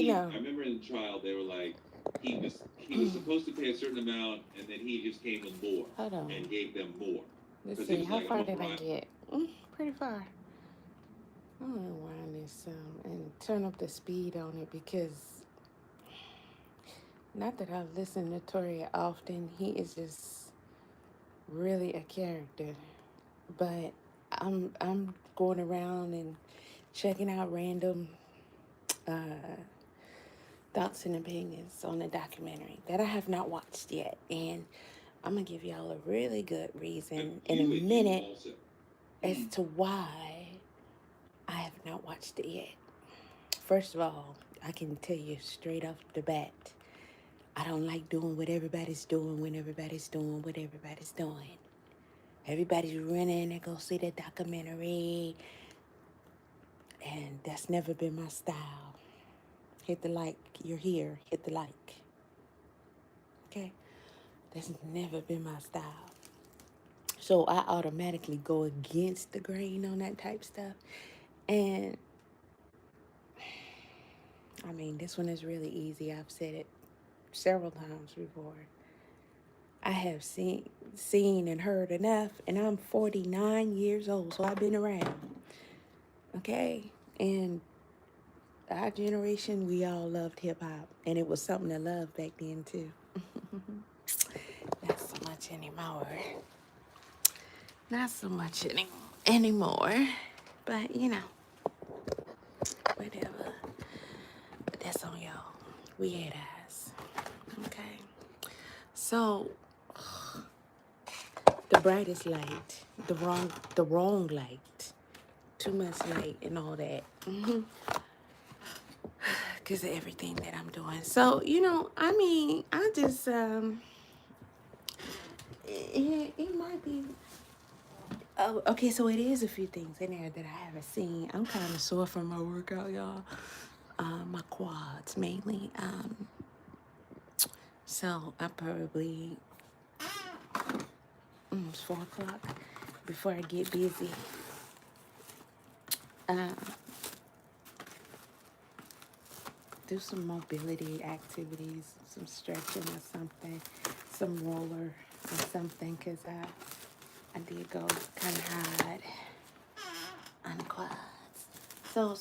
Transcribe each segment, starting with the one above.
know. I remember in the trial they were like, he was supposed to pay a certain amount, and then he just came with more Hold on. and gave them more Let's because he see. was How like, I'm far a did I bribe. get? Pretty far. I'm gonna wind this and turn up the speed on it because not that I listen to Toure often. He is just really a character. But I'm going around and checking out random uh, thoughts and opinions on the documentary that I have not watched yet, and I'm gonna give y'all a really good reason in a You minute also. as to why I have not watched it yet. First of all, I can tell you straight off the bat, I don't like doing what everybody's doing when everybody's doing what everybody's doing. Everybody's running to go see the documentary, and that's never been my style. Hit the like, you're here, hit the like. Okay? That's never been my style. So I automatically go against the grain on that type stuff. And I mean, this one is really easy. I've said it several times before. I have seen and heard enough, and I'm 49 years old, so I've been around. Okay? And our generation, we all loved hip hop, and it was something to love back then too. Not so much anymore. Not so much anymore. But you know, whatever. But that's on y'all. We had eyes. Okay. So the brightest light, the wrong light, too much light and all that. Because of everything that I'm doing. So, I mean, I just it might be. Oh, okay, so it is a few things in there that I haven't seen. I'm kind of sore from my workout, y'all. My quads mainly. So I probably it's 4 o'clock before I get busy. Uh, do some mobility activities, some stretching or something, some roller or something, cause I did go kind of hard on the quads. So,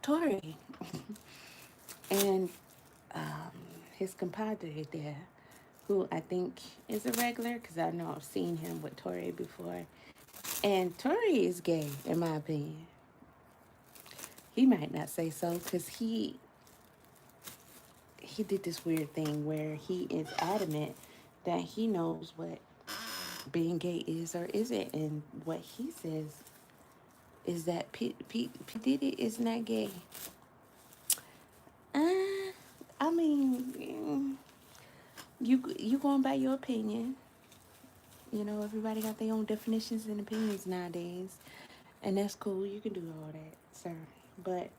Toure and um, his compadre there, who I think is a regular, because I know I've seen him with Toure before. And Toure is gay, in my opinion. He might not say so, because he did this weird thing where he is adamant that he knows what being gay is or isn't. And what he says is that P Diddy is not gay. I mean, you going by your opinion. Everybody got their own definitions and opinions nowadays, and that's cool. You can do all that, sir. But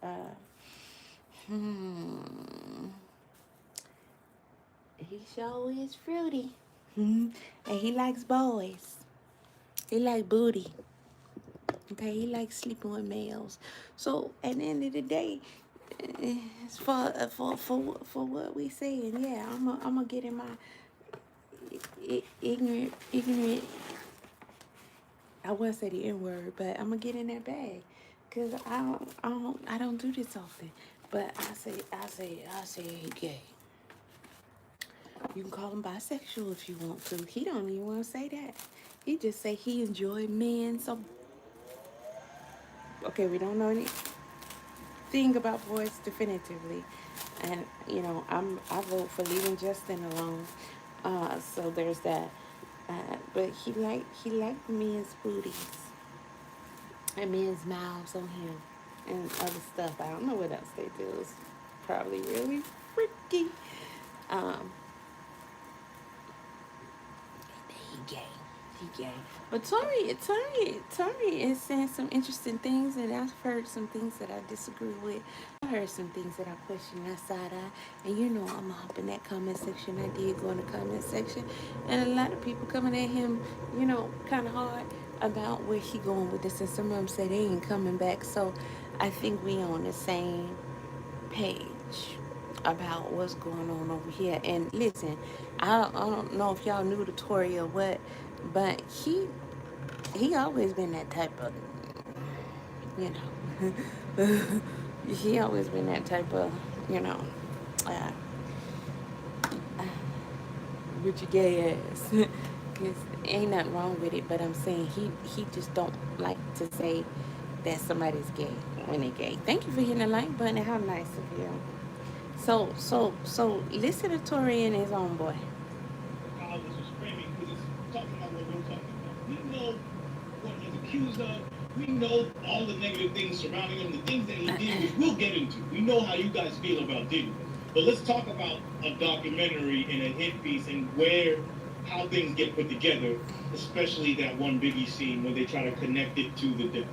he sure is fruity, and he likes boys. He like booty. Okay, he likes sleeping with males. So at the end of the day, it's for what we saying. Yeah, I'm gonna get in my ignorant. I wouldn't say the N word, but I'm gonna get in that bag, cause I don't do this often. But I say he gay. You can call him bisexual if you want to. He don't even want to say that. He just say he enjoy men. So okay, we don't know anything about boys definitively, and I vote for leaving Justin alone. So there's that. But he liked men's booties and men's mouths on him and other stuff. I don't know what else they do. It's probably really freaky. Um, he gay. He gay. But Tori is saying some interesting things, and I've heard some things that I disagree with. I heard some things that I question that side eye. And I'm gonna hop in that comment section. I did go in the comment section, and a lot of people coming at him, kind of hard about where he going with this, and some of them say they ain't coming back. So I think we on the same page about what's going on over here. And listen, I don't know if y'all knew the Tory or what, but he always been that type of, you know, he always been that type of, you know, uh, with your gay ass. Cause ain't nothing wrong with it, but I'm saying he just don't like to say that somebody's gay when they're gay. Thank you for hitting the like button. How nice of you. So listen to Tory and his own boy. College is framing because it's talking about what we're talking about. We know what he's accused of. We know all the negative things surrounding him, the things that he did, which we'll get into. We know how you guys feel about Diddy. But let's talk about a documentary and a hit piece and how things get put together, especially that one Biggie scene where they try to connect it to the death.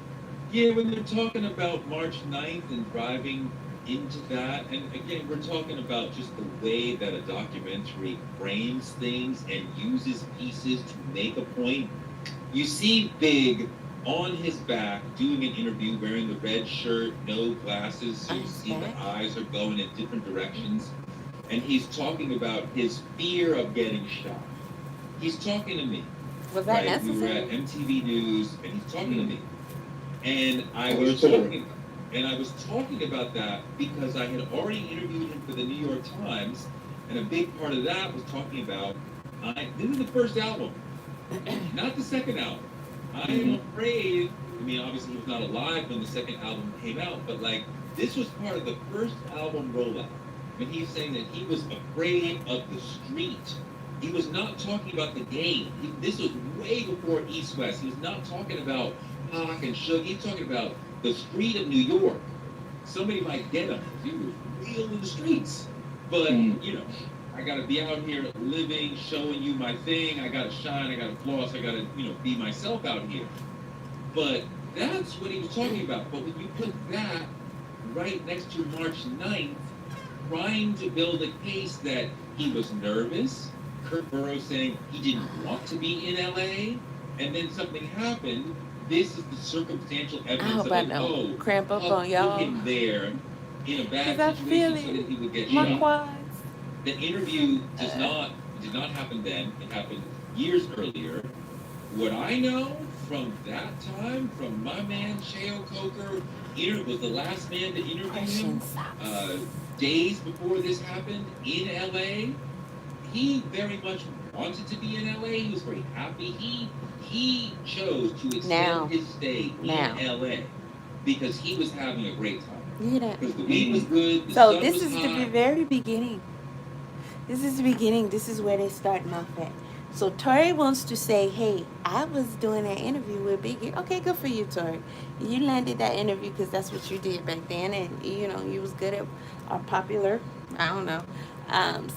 Yeah, when they're talking about March 9th and driving into that, and again, we're talking about just the way that a documentary frames things and uses pieces to make a point. You see Big on his back doing an interview wearing the red shirt, no glasses, so you see the eyes are going in different directions. And he's talking about his fear of getting shot. He's talking to me. Was that necessary? We were at MTV News, and he's talking to me. And I was talking about that because I had already interviewed him for the New York Times, and a big part of that was talking about this is the first album, not the second album. I am afraid. I mean, obviously he was not alive when the second album came out, but like this was part of the first album rollout. When he's saying that he was afraid of the street. He was not talking about the game. This was way before East West. He was not talking about Pac and Suge. He's talking about the street of New York. Somebody might get him. He was real in the streets. But, you know, I got to be out here living, showing you my thing. I got to shine. I got to floss. I got to, you know, be myself out here. But that's what he was talking about. But when you put that right next to March 9th, trying to build a case that he was nervous, Kurt Burrow saying he didn't want to be in LA, and then something happened. This is the circumstantial evidence of like, cramp up on y'all. Put him there in a bad situation so that he would get shot. Quads. The interview did not happen then. It happened years earlier. What I know from that time, from my man Cheo Coker, was the last man to interview him days before this happened in LA. He very much wanted to be in LA. He was very happy. He chose to extend his stay in LA because he was having a great time. Because the weed was good. So this is the very beginning. This is the beginning. This is where they're starting off at. So Tory wants to say, hey, I was doing an interview with Biggie. Okay, good for you, Tory. You landed that interview because that's what you did back then. And, you know, you was good at or popular. I don't know.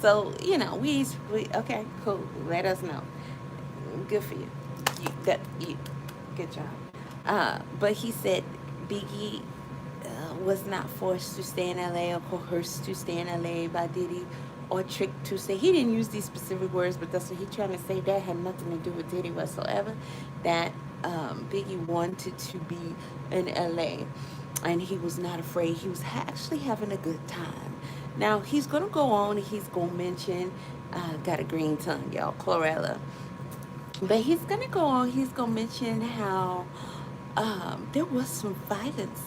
So, you know, we okay, cool. Let us know. Good for you. Good job. But he said Biggie was not forced to stay in LA or coerced to stay in LA by Diddy or tricked to stay. He didn't use these specific words, but that's what he's trying to say. That had nothing to do with Diddy whatsoever. That Biggie wanted to be in LA and he was not afraid. He was actually having a good time. Now, he's going to go on and he's going to mention, got a green tongue, y'all, chlorella. But he's going to go on, he's going to mention how there was some violence,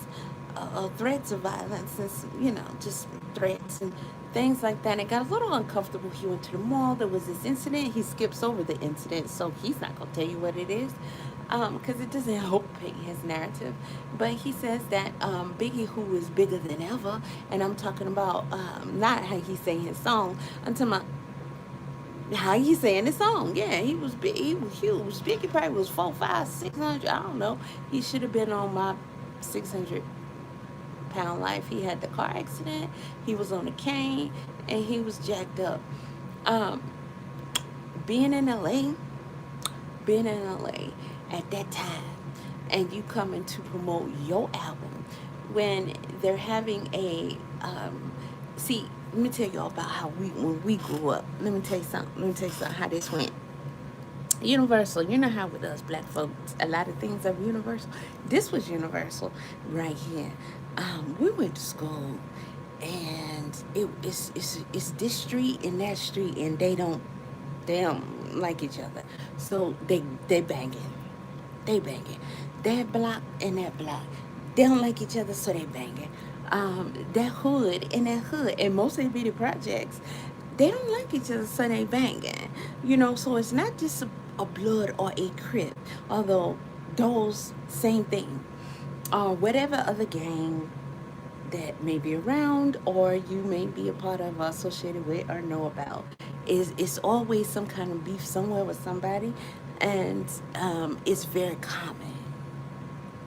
threats of violence, and, you know, just threats and things like that. And it got a little uncomfortable. He went to the mall. There was this incident. He skips over the incident, so he's not going to tell you what it is. Because it doesn't help paint his narrative. But he says that Biggie, who is bigger than ever, and I'm talking about not how he sang his song, I'm talking about how he sang the song. Yeah, he was big, he was huge. Biggie probably was 4, 5, 600, I don't know. He should have been on my 600-pound life. He had the car accident, he was on a cane, and he was jacked up. Being in LA at that time, and you coming to promote your album when they're having a see, let me tell y'all about how when we grew up. Let me tell you something how this went. Universal, you know how with us black folks a lot of things are universal. This was universal right here. We went to school, and it's this street and that street, and they don't like each other, so they banging, they banging. That block and that block, they don't like each other, so they banging. That hood and that hood, and most of the projects, they don't like each other, so they banging. So it's not just a blood or a crip, although those same thing, or whatever other gang that may be around or you may be a part of, associated with, or know about, is it's always some kind of beef somewhere with somebody, and it's very common.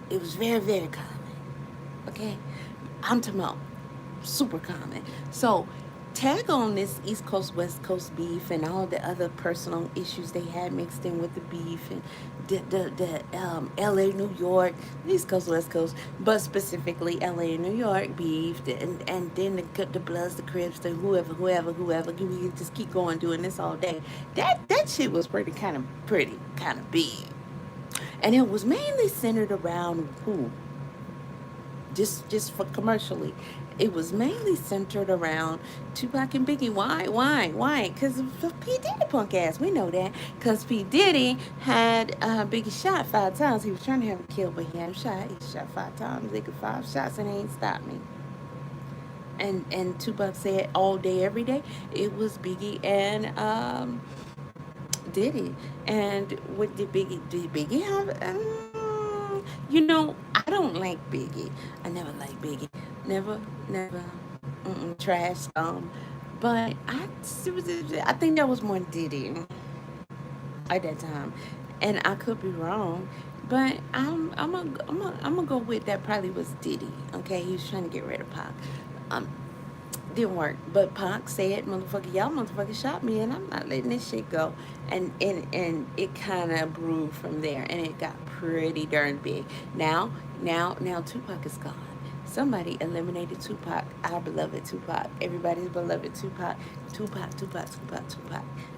It was very, very common. Okay, I'm talking about super common. So tag on this East Coast West Coast beef and all the other personal issues they had mixed in with the beef, and the LA New York, East Coast West Coast, but specifically LA and New York beef, and then the Bloods, the Crips, the whoever. We can just keep going doing this all day. That shit was pretty kind of big, and it was mainly centered around who, just for commercially, it was mainly centered around Tupac and Biggie. Why? Because of P Diddy punk ass. We know that because P Diddy had Biggie shot 5 times. He was trying to have him killed, but he had him shot. He shot 5 times. They got 5 shots and they ain't stopped me. And Tupac said all day, every day, it was Biggie and Diddy. And what did Biggie have? I don't like Biggie. I never liked Biggie. Never. Trash. But I think that was more Diddy at that time, and I could be wrong. But I'm gonna go with that. Probably was Diddy. Okay, he was trying to get rid of Pac. Um, didn't work. But Pac said, "Motherfucker, y'all motherfucker shot me, and I'm not letting this shit go." And it kind of brewed from there, and it got pretty darn big. Now, Tupac is gone. Somebody eliminated Tupac, our beloved Tupac, everybody's beloved Tupac, Tupac.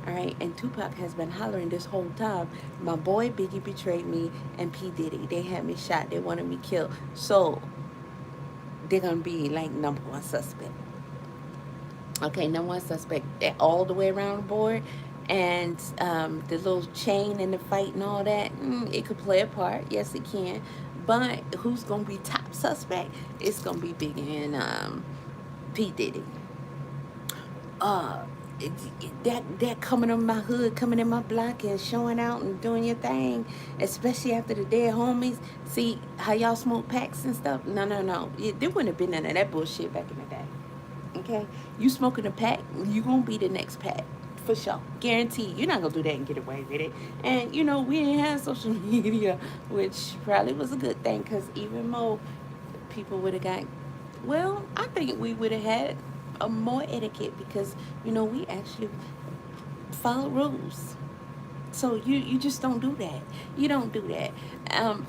All right, and Tupac has been hollering this whole time. My boy Biggie betrayed me, and P Diddy. They had me shot. They wanted me killed. So they're gonna be like number one suspect. Okay, number one suspect all the way around the board. And the little chain and the fight and all that, it could play a part. Yes, it can. But who's going to be top suspect? It's going to be Biggie and P. Diddy. Uh, that coming in my hood, coming in my block and showing out and doing your thing, especially after the dead homies. See how y'all smoke packs and stuff? No. There wouldn't have been none of that bullshit back in the day. Okay, you smoking a pack, you gonna be the next pack for sure, guarantee. You're not gonna do that and get away with it. And we didn't have social media, which probably was a good thing, because even more people would have got, well, I think we would have had a more etiquette, because we actually follow rules. So you just don't do that. You don't do that.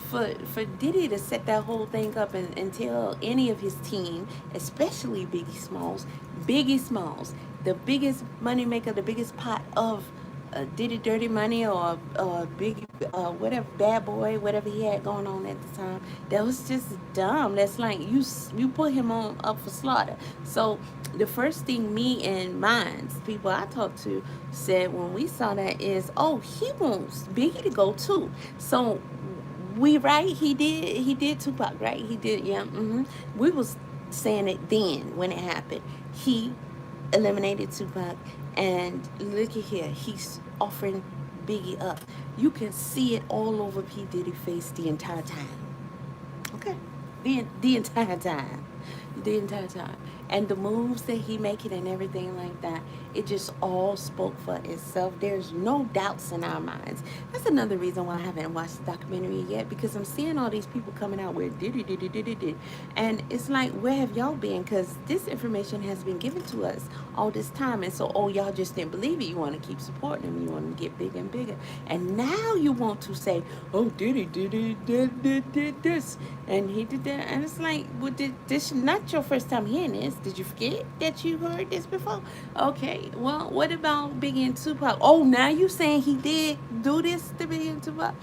For Diddy to set that whole thing up and tell any of his team, especially Biggie Smalls, the biggest money maker, the biggest pot of Diddy Dirty Money, or Biggie, whatever, Bad Boy, whatever he had going on at the time. That was just dumb. That's like you put him on up for slaughter. So the first thing me and mine's people I talked to said when we saw that is, oh, he wants Biggie to go too. So we right, he did Tupac, right? He did, yeah. We was saying it then when it happened. He eliminated Tupac, and look at here, he's offering Biggie up. You can see it all over P Diddy face the entire time. Okay, the entire time, the entire time, and the moves that he making and everything like that, it just all spoke for itself. There's no doubts in our minds. That's another reason why I haven't watched the documentary yet, because I'm seeing all these people coming out with did, and it's like, where have y'all been? Because this information has been given to us all this time, and so, oh, y'all just didn't believe it. You want to keep supporting him. You want him to get bigger and bigger, and now you want to say, oh, did this, and he did that, and it's like, well, this is not your first time hearing this. Did you forget that you heard this before? Okay, well, what about Biggie and Tupac? Oh, now you saying he did do this to Biggie and Tupac,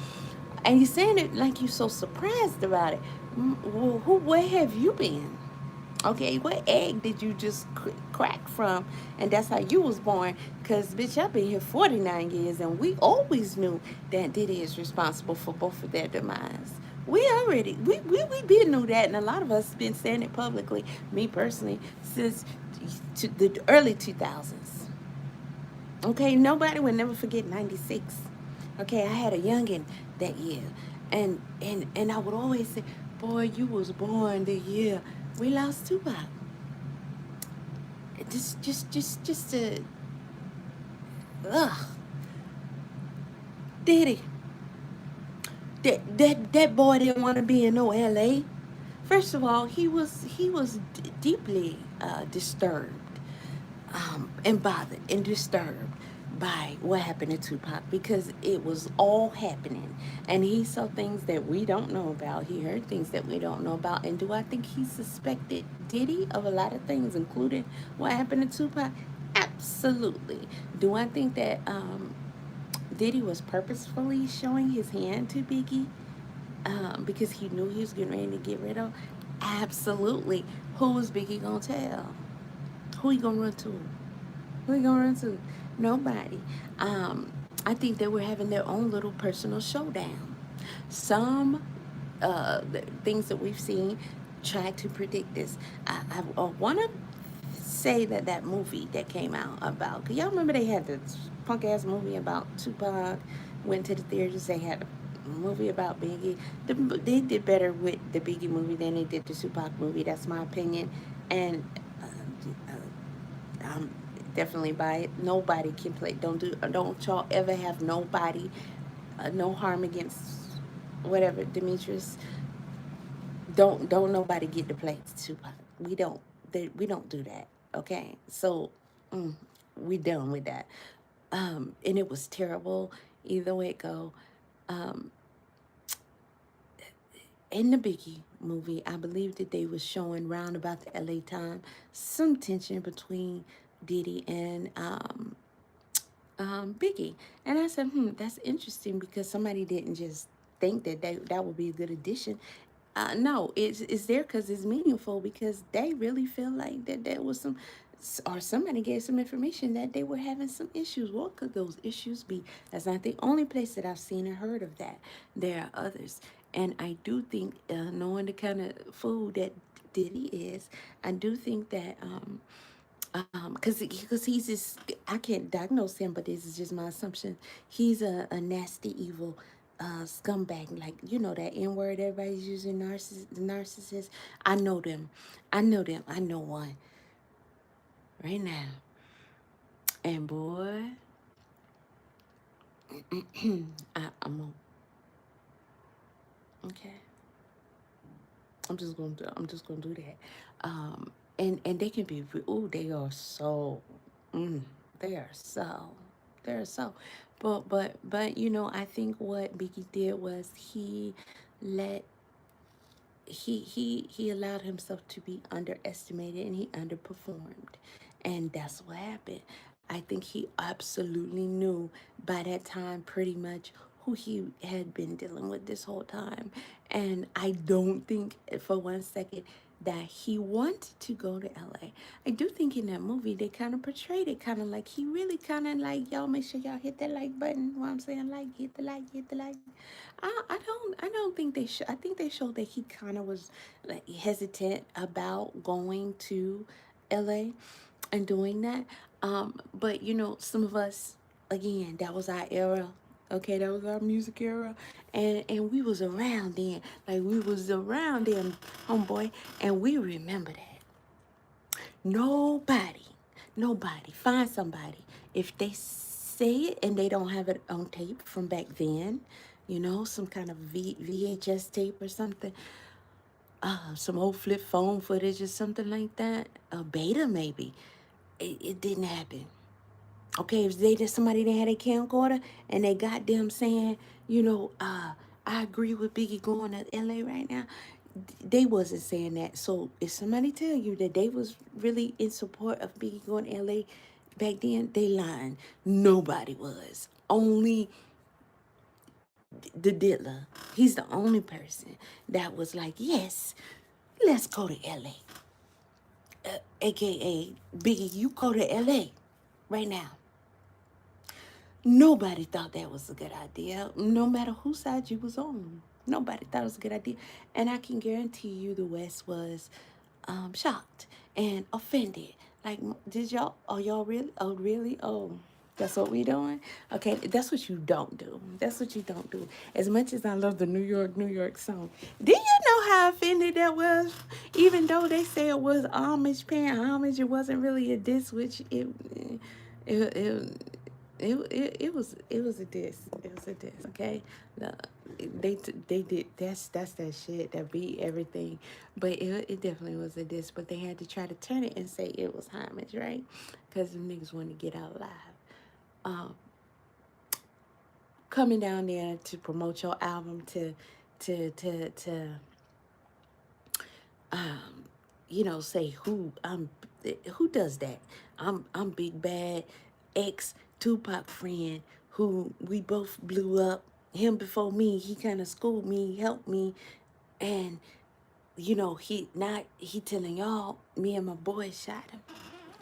and you saying it like you so surprised about it. Where have you been? Okay, what egg did you just crack from? And that's how you was born. Because, bitch, I've been here 49 years and we always knew that Diddy is responsible for both of their demise. We been knew that, and a lot of us been saying it publicly, me personally, since the early 2000s. Okay, nobody will never forget 96. Okay, I had a youngin' that year. And I would always say, boy, you was born the year we lost Tupac. Just ugh, Diddy. That boy didn't want to be in no L.A. First of all, he was deeply disturbed, and bothered and disturbed by what happened to Tupac, because it was all happening, and he saw things that we don't know about. He heard things that we don't know about. And do I think he suspected Diddy of a lot of things, including what happened to Tupac? Absolutely. Do I think that Diddy was purposefully showing his hand to Biggie, because he knew he was getting ready to get rid of? Absolutely. Who was Biggie gonna tell? Who he gonna run to? Who he gonna run to? Nobody. I think they were having their own little personal showdown. Some things that we've seen try to predict this. I want to say that that movie that came out about, cause y'all remember they had this punk ass movie about Tupac, went to the theaters. They had a movie about Biggie. They did better with the Biggie movie than they did the Tupac movie. That's my opinion. And I'm definitely by it. Nobody can play. Don't y'all ever have nobody, no harm against whatever Demetrius. Don't nobody get to play Tupac. We don't do that. Okay, so mm, we done with that. And it was terrible. Either way it go. Um, in the Biggie movie, I believe that they was showing round about the LA time some tension between Diddy and Biggie. And I said, that's interesting, because somebody didn't just think that that would be a good addition. No, it's there because it's meaningful, because they really feel like that there was some, or somebody gave some information that they were having some issues. What could those issues be? That's not the only place that I've seen or heard of that. There are others. And I do think, knowing the kind of food that Diddy is, I do think that because he's this, I can't diagnose him, but this is just my assumption. He's a nasty, evil scumbag, like, that N word everybody's using, narcissist. I know them. I know them. I know one right now. And boy, I'm okay. I'm just gonna do that. And they can be. Oh, they are so. Mm, they are so. They're so. But I think what Biggie did was let he allowed himself to be underestimated, and he underperformed, and that's what happened. I think he absolutely knew by that time pretty much who he had been dealing with this whole time. And I don't think for 1 second that he wanted to go to LA. I do think in that movie they kind of portrayed it kind of like he really kind of like, y'all make sure y'all hit that like button. What I'm saying, like, hit the like. I don't think they should. I think they showed that he kind of was like hesitant about going to LA and doing that. But some of us, again, that was our era. Okay, that was our music era, and we was around then. Like, we was around then, homeboy, and we remember that. Nobody, nobody, find somebody. If they say it and they don't have it on tape from back then, some kind of VHS tape or something, some old flip phone footage or something like that, a beta maybe. It didn't happen. Okay, if they just somebody that had a camcorder and they got them saying, I agree with Biggie going to LA right now. They wasn't saying that. So if somebody tell you that they was really in support of Biggie going to LA back then, they lying. Nobody was. Only the diddler. He's the only person that was like, yes, let's go to LA. AKA, Biggie, you go to LA right now. Nobody thought that was a good idea, no matter whose side you was on. Nobody thought it was a good idea. And I can guarantee you the West was shocked and offended. Like, did y'all, oh, y'all really? Oh, really? Oh, that's what we doing? Okay, that's what you don't do. That's what you don't do. As much as I love the New York song, do you know how offended that was? Even though they say it was homage, paying homage, it wasn't really a diss, which it, it it was a diss. It was a diss. Okay, the, they did that's that shit that beat everything, but it definitely was a diss. But they had to try to turn it and say it was homage, right? Because the niggas wanted to get out live. Um, Coming down there to promote your album to um say who does that. I'm Big Bad, ex Tupac friend, who we both blew up. Him before me, he kind of schooled me, helped me, and he telling y'all, me and my boy shot him,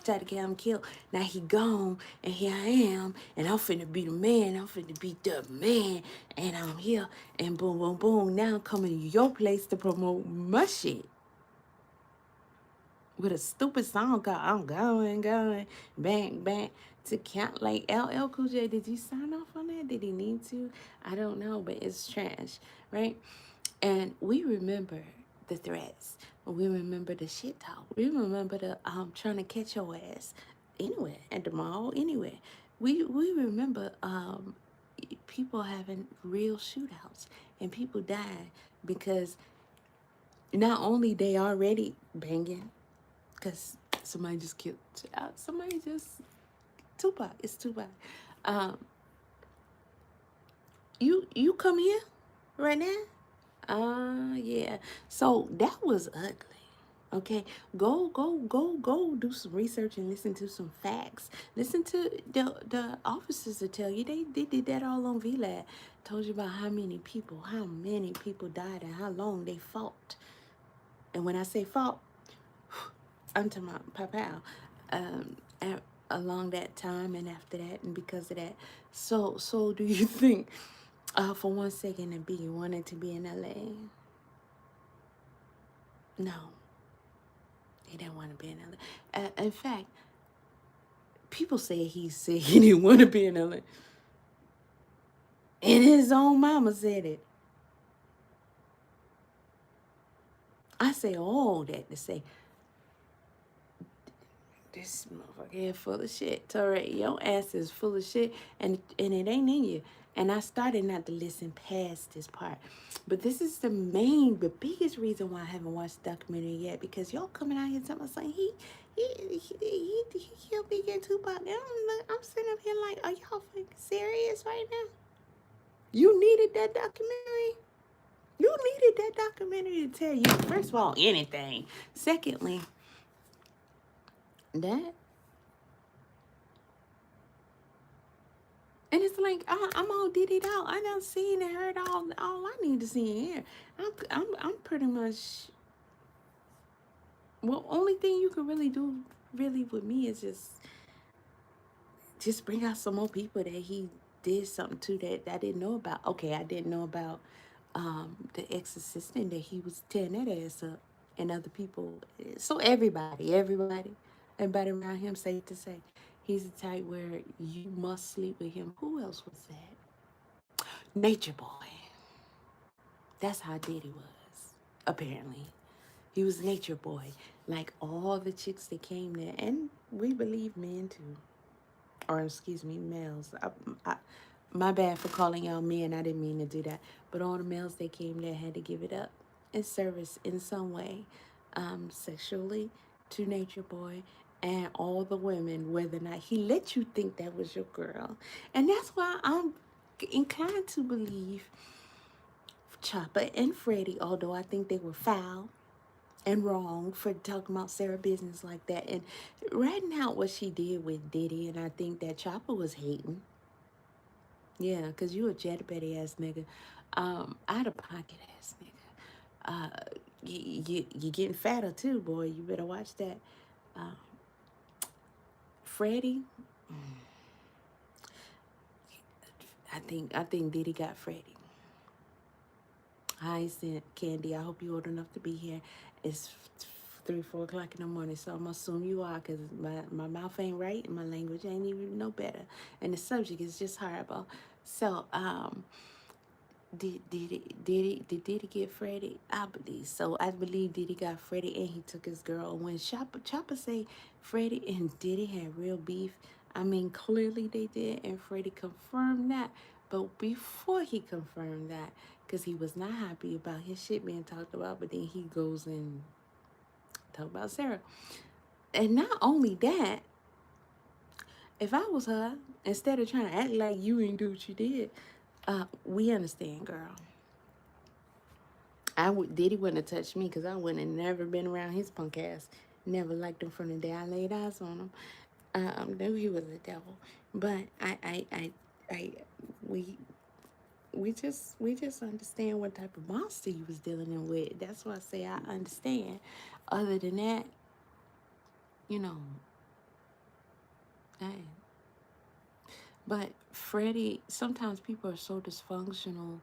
tried to get him killed. Now he gone, and here I am, and I'm finna be the man. I'm finna be the man, and I'm here, and boom, boom, boom. Now I'm coming to your place to promote my shit with a stupid song called "I'm Going, Bang, Bang." To count like LL Cool J, did you sign off on that? Did he need to? I don't know, but it's trash, right? And we remember the threats. We remember the shit talk. We remember the trying to catch your ass anywhere at the mall, anywhere. We remember people having real shootouts and people dying because not only they already banging, because somebody just killed somebody just Tupac. It's Tupac. Um, you come here right now? Yeah. So that was ugly. Okay, go do some research and listen to some facts. Listen to the officers to tell you they did that all on VLAD. Told you about how many people died and how long they fought. And when I say fought, I'm talking about pow. Along that time and after that and because of that. So do you think for 1 second that Biggie wanted to be in LA? No, he didn't want to be in LA. In fact, people say he said he didn't want to be in LA. And his own mama said it. I say all that to say this motherfucker here full of shit. Toure, your ass is full of shit and it ain't in you. And I started not to listen past this part. But this is the biggest reason why I haven't watched the documentary yet, because y'all coming out here telling me saying he killed Biggie and Tupac. And I'm sitting up here like, are y'all fucking serious right now? You needed that documentary? You needed that documentary to tell you, first of all, anything. Secondly, that. And it's like I'm all diddied out. I done seen and heard all I need to see and hear. I'm pretty much. Well, only thing you can really do really with me is just bring out some more people that he did something to that I didn't know about. Okay, I didn't know about the ex-assistant that he was tearing that ass up, and other people. So everybody around him, safe to say, he's the type where you must sleep with him. Who else was that? Nature Boy. That's how Diddy was, apparently. He was Nature Boy. Like all the chicks that came there, and we believe men too. Or excuse me, males. My bad for calling y'all men. I didn't mean to do that. But all the males that came there had to give it up in service in some way, sexually to Nature Boy, and all the women, whether or not he let you think that was your girl. And that's why I'm inclined to believe Chopper and Freddie, although I think they were foul and wrong for talking about Sarah business like that and ratting out what she did with Diddy. And I think that Chopper was hating. Yeah, because you a chatty ass nigga. Out of pocket ass nigga. Uh, you getting fatter too, boy. You better watch that. Uh, Freddie, I think Diddy got Freddie. Hi, sent Candy. I hope you old enough to be here. It's 3, 4 o'clock in the morning, so I'm gonna assume you are, cause my mouth ain't right and my language ain't even no better, and the subject is just horrible. So did he get Freddie? I believe so. I believe Diddy got Freddie and he took his girl. When Chopper say Freddie and Diddy had real beef, I mean clearly they did, and Freddie confirmed that. But before he confirmed that, because he was not happy about his shit being talked about, but then he goes and talk about Sarah. And not only that, if I was her, instead of trying to act like you ain't do what you did, we understand, girl. Diddy wouldn't have touched me because I wouldn't have never been around his punk ass. Never liked him from the day I laid eyes on him. Knew he was a devil, but I we we just understand what type of monster he was dealing with. That's why I say I understand. Other than that, you know, hey. But Freddie, sometimes people are so dysfunctional,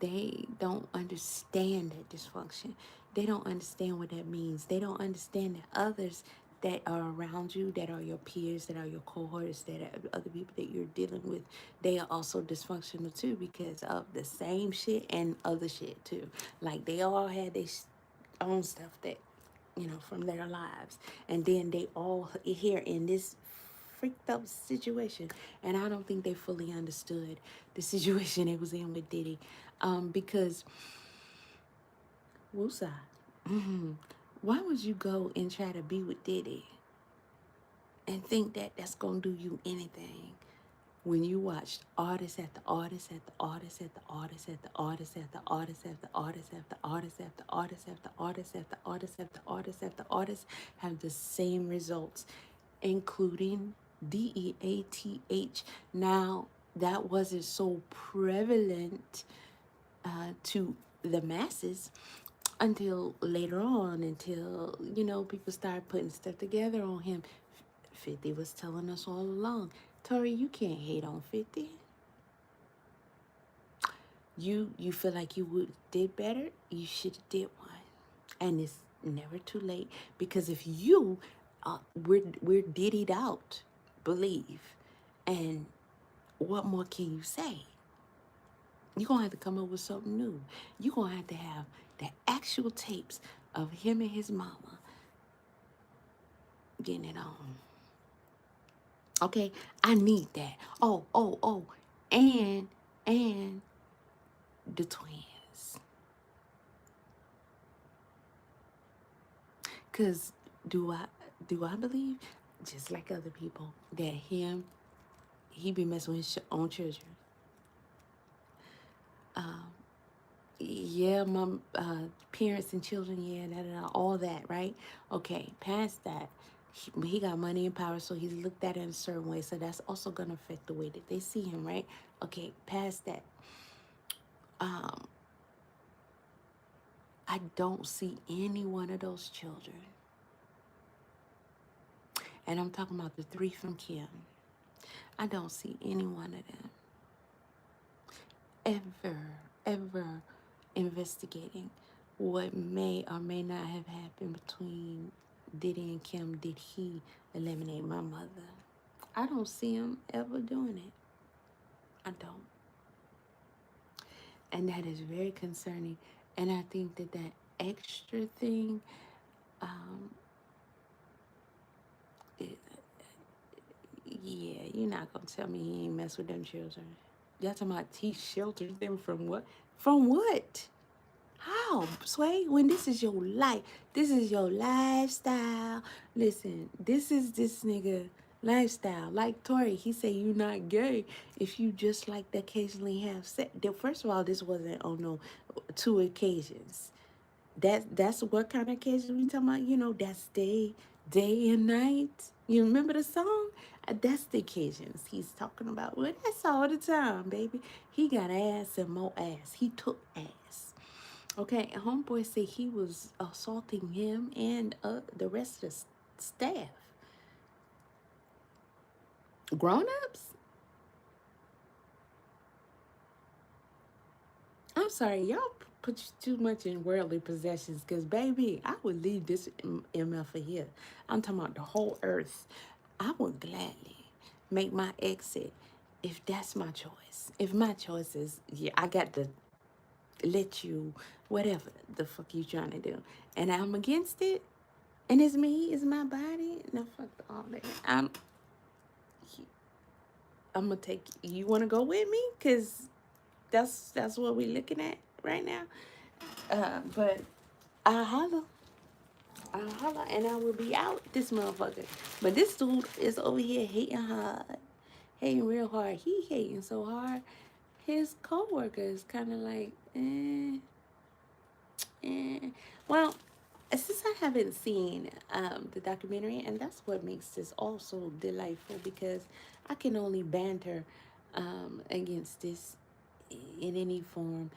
they don't understand that dysfunction. They don't understand what that means. They don't understand that others that are around you, that are your peers, that are your cohorts, that are other people that you're dealing with, they are also dysfunctional too because of the same shit and other shit too. Like they all had their own stuff that, from their lives. And then they all here in this freaked up situation. And I don't think they fully understood the situation they was in with Diddy. Because Wusa, why would you go and try to be with Diddy and think that that's gonna do you anything when you watched artist after artist after artist after artist after artist after artist after artist after artist after artist after artist after artist after artist after artist have the same results, including DEATH. Now that wasn't so prevalent to the masses until later on, until people started putting stuff together on him. 50 was telling us all along, Toure, you can't hate on 50. You feel like you would did better, you should have did one. And it's never too late, because if you we're diddied out, believe. And what more can you say? You're gonna have to come up with something new. You're gonna have the actual tapes of him and his mama getting it on. Okay, I need that. Oh, and the twins. Cause do I do I believe, just like other people, that he be messing with his own children? Yeah, my parents and children, yeah, all that, right? Okay, past that, he got money and power, so he's looked at it in a certain way. So that's also gonna affect the way that they see him, right? Okay, past that, I don't see any one of those children, and I'm talking about the 3 from Kim. I don't see any one of them ever, ever investigating what may or may not have happened between Diddy and Kim. Did he eliminate my mother? I don't see him ever doing it. I don't. And that is very concerning. And I think that extra thing, um, it, yeah, you're not going to tell me he ain't mess with them children. Y'all talking about he shelters them from what? From what? How, Sway? When this is your life, this is your lifestyle. Listen, this is this nigga lifestyle. Like Toure, he say you not gay if you just like to occasionally have sex. First of all, this wasn't on no 2 occasions. That's what kind of occasions we talking about? That's day day and night. You remember the song? That's the occasions he's talking about. Well, that's all the time, baby. He got ass and more ass. He took ass. Okay, and homeboy said he was assaulting him and the rest of the staff. Grown ups? I'm sorry, y'all put too much in worldly possessions because, baby, I would leave this MF for here. I'm talking about the whole earth. I would gladly make my exit if that's my choice. If my choice is, yeah, I got to let you, whatever the fuck you trying to do, and I'm against it, and it's me, it's my body. No, fuck all that. I'm gonna take. You want to go with me? Cause that's what we looking at right now. But I holla, and I will be out this motherfucker. But this dude is over here hating hard, hating real hard. He hating so hard. His coworker is kind of like, eh. Well, since I haven't seen the documentary, and that's what makes this also delightful because I can only banter against this in any form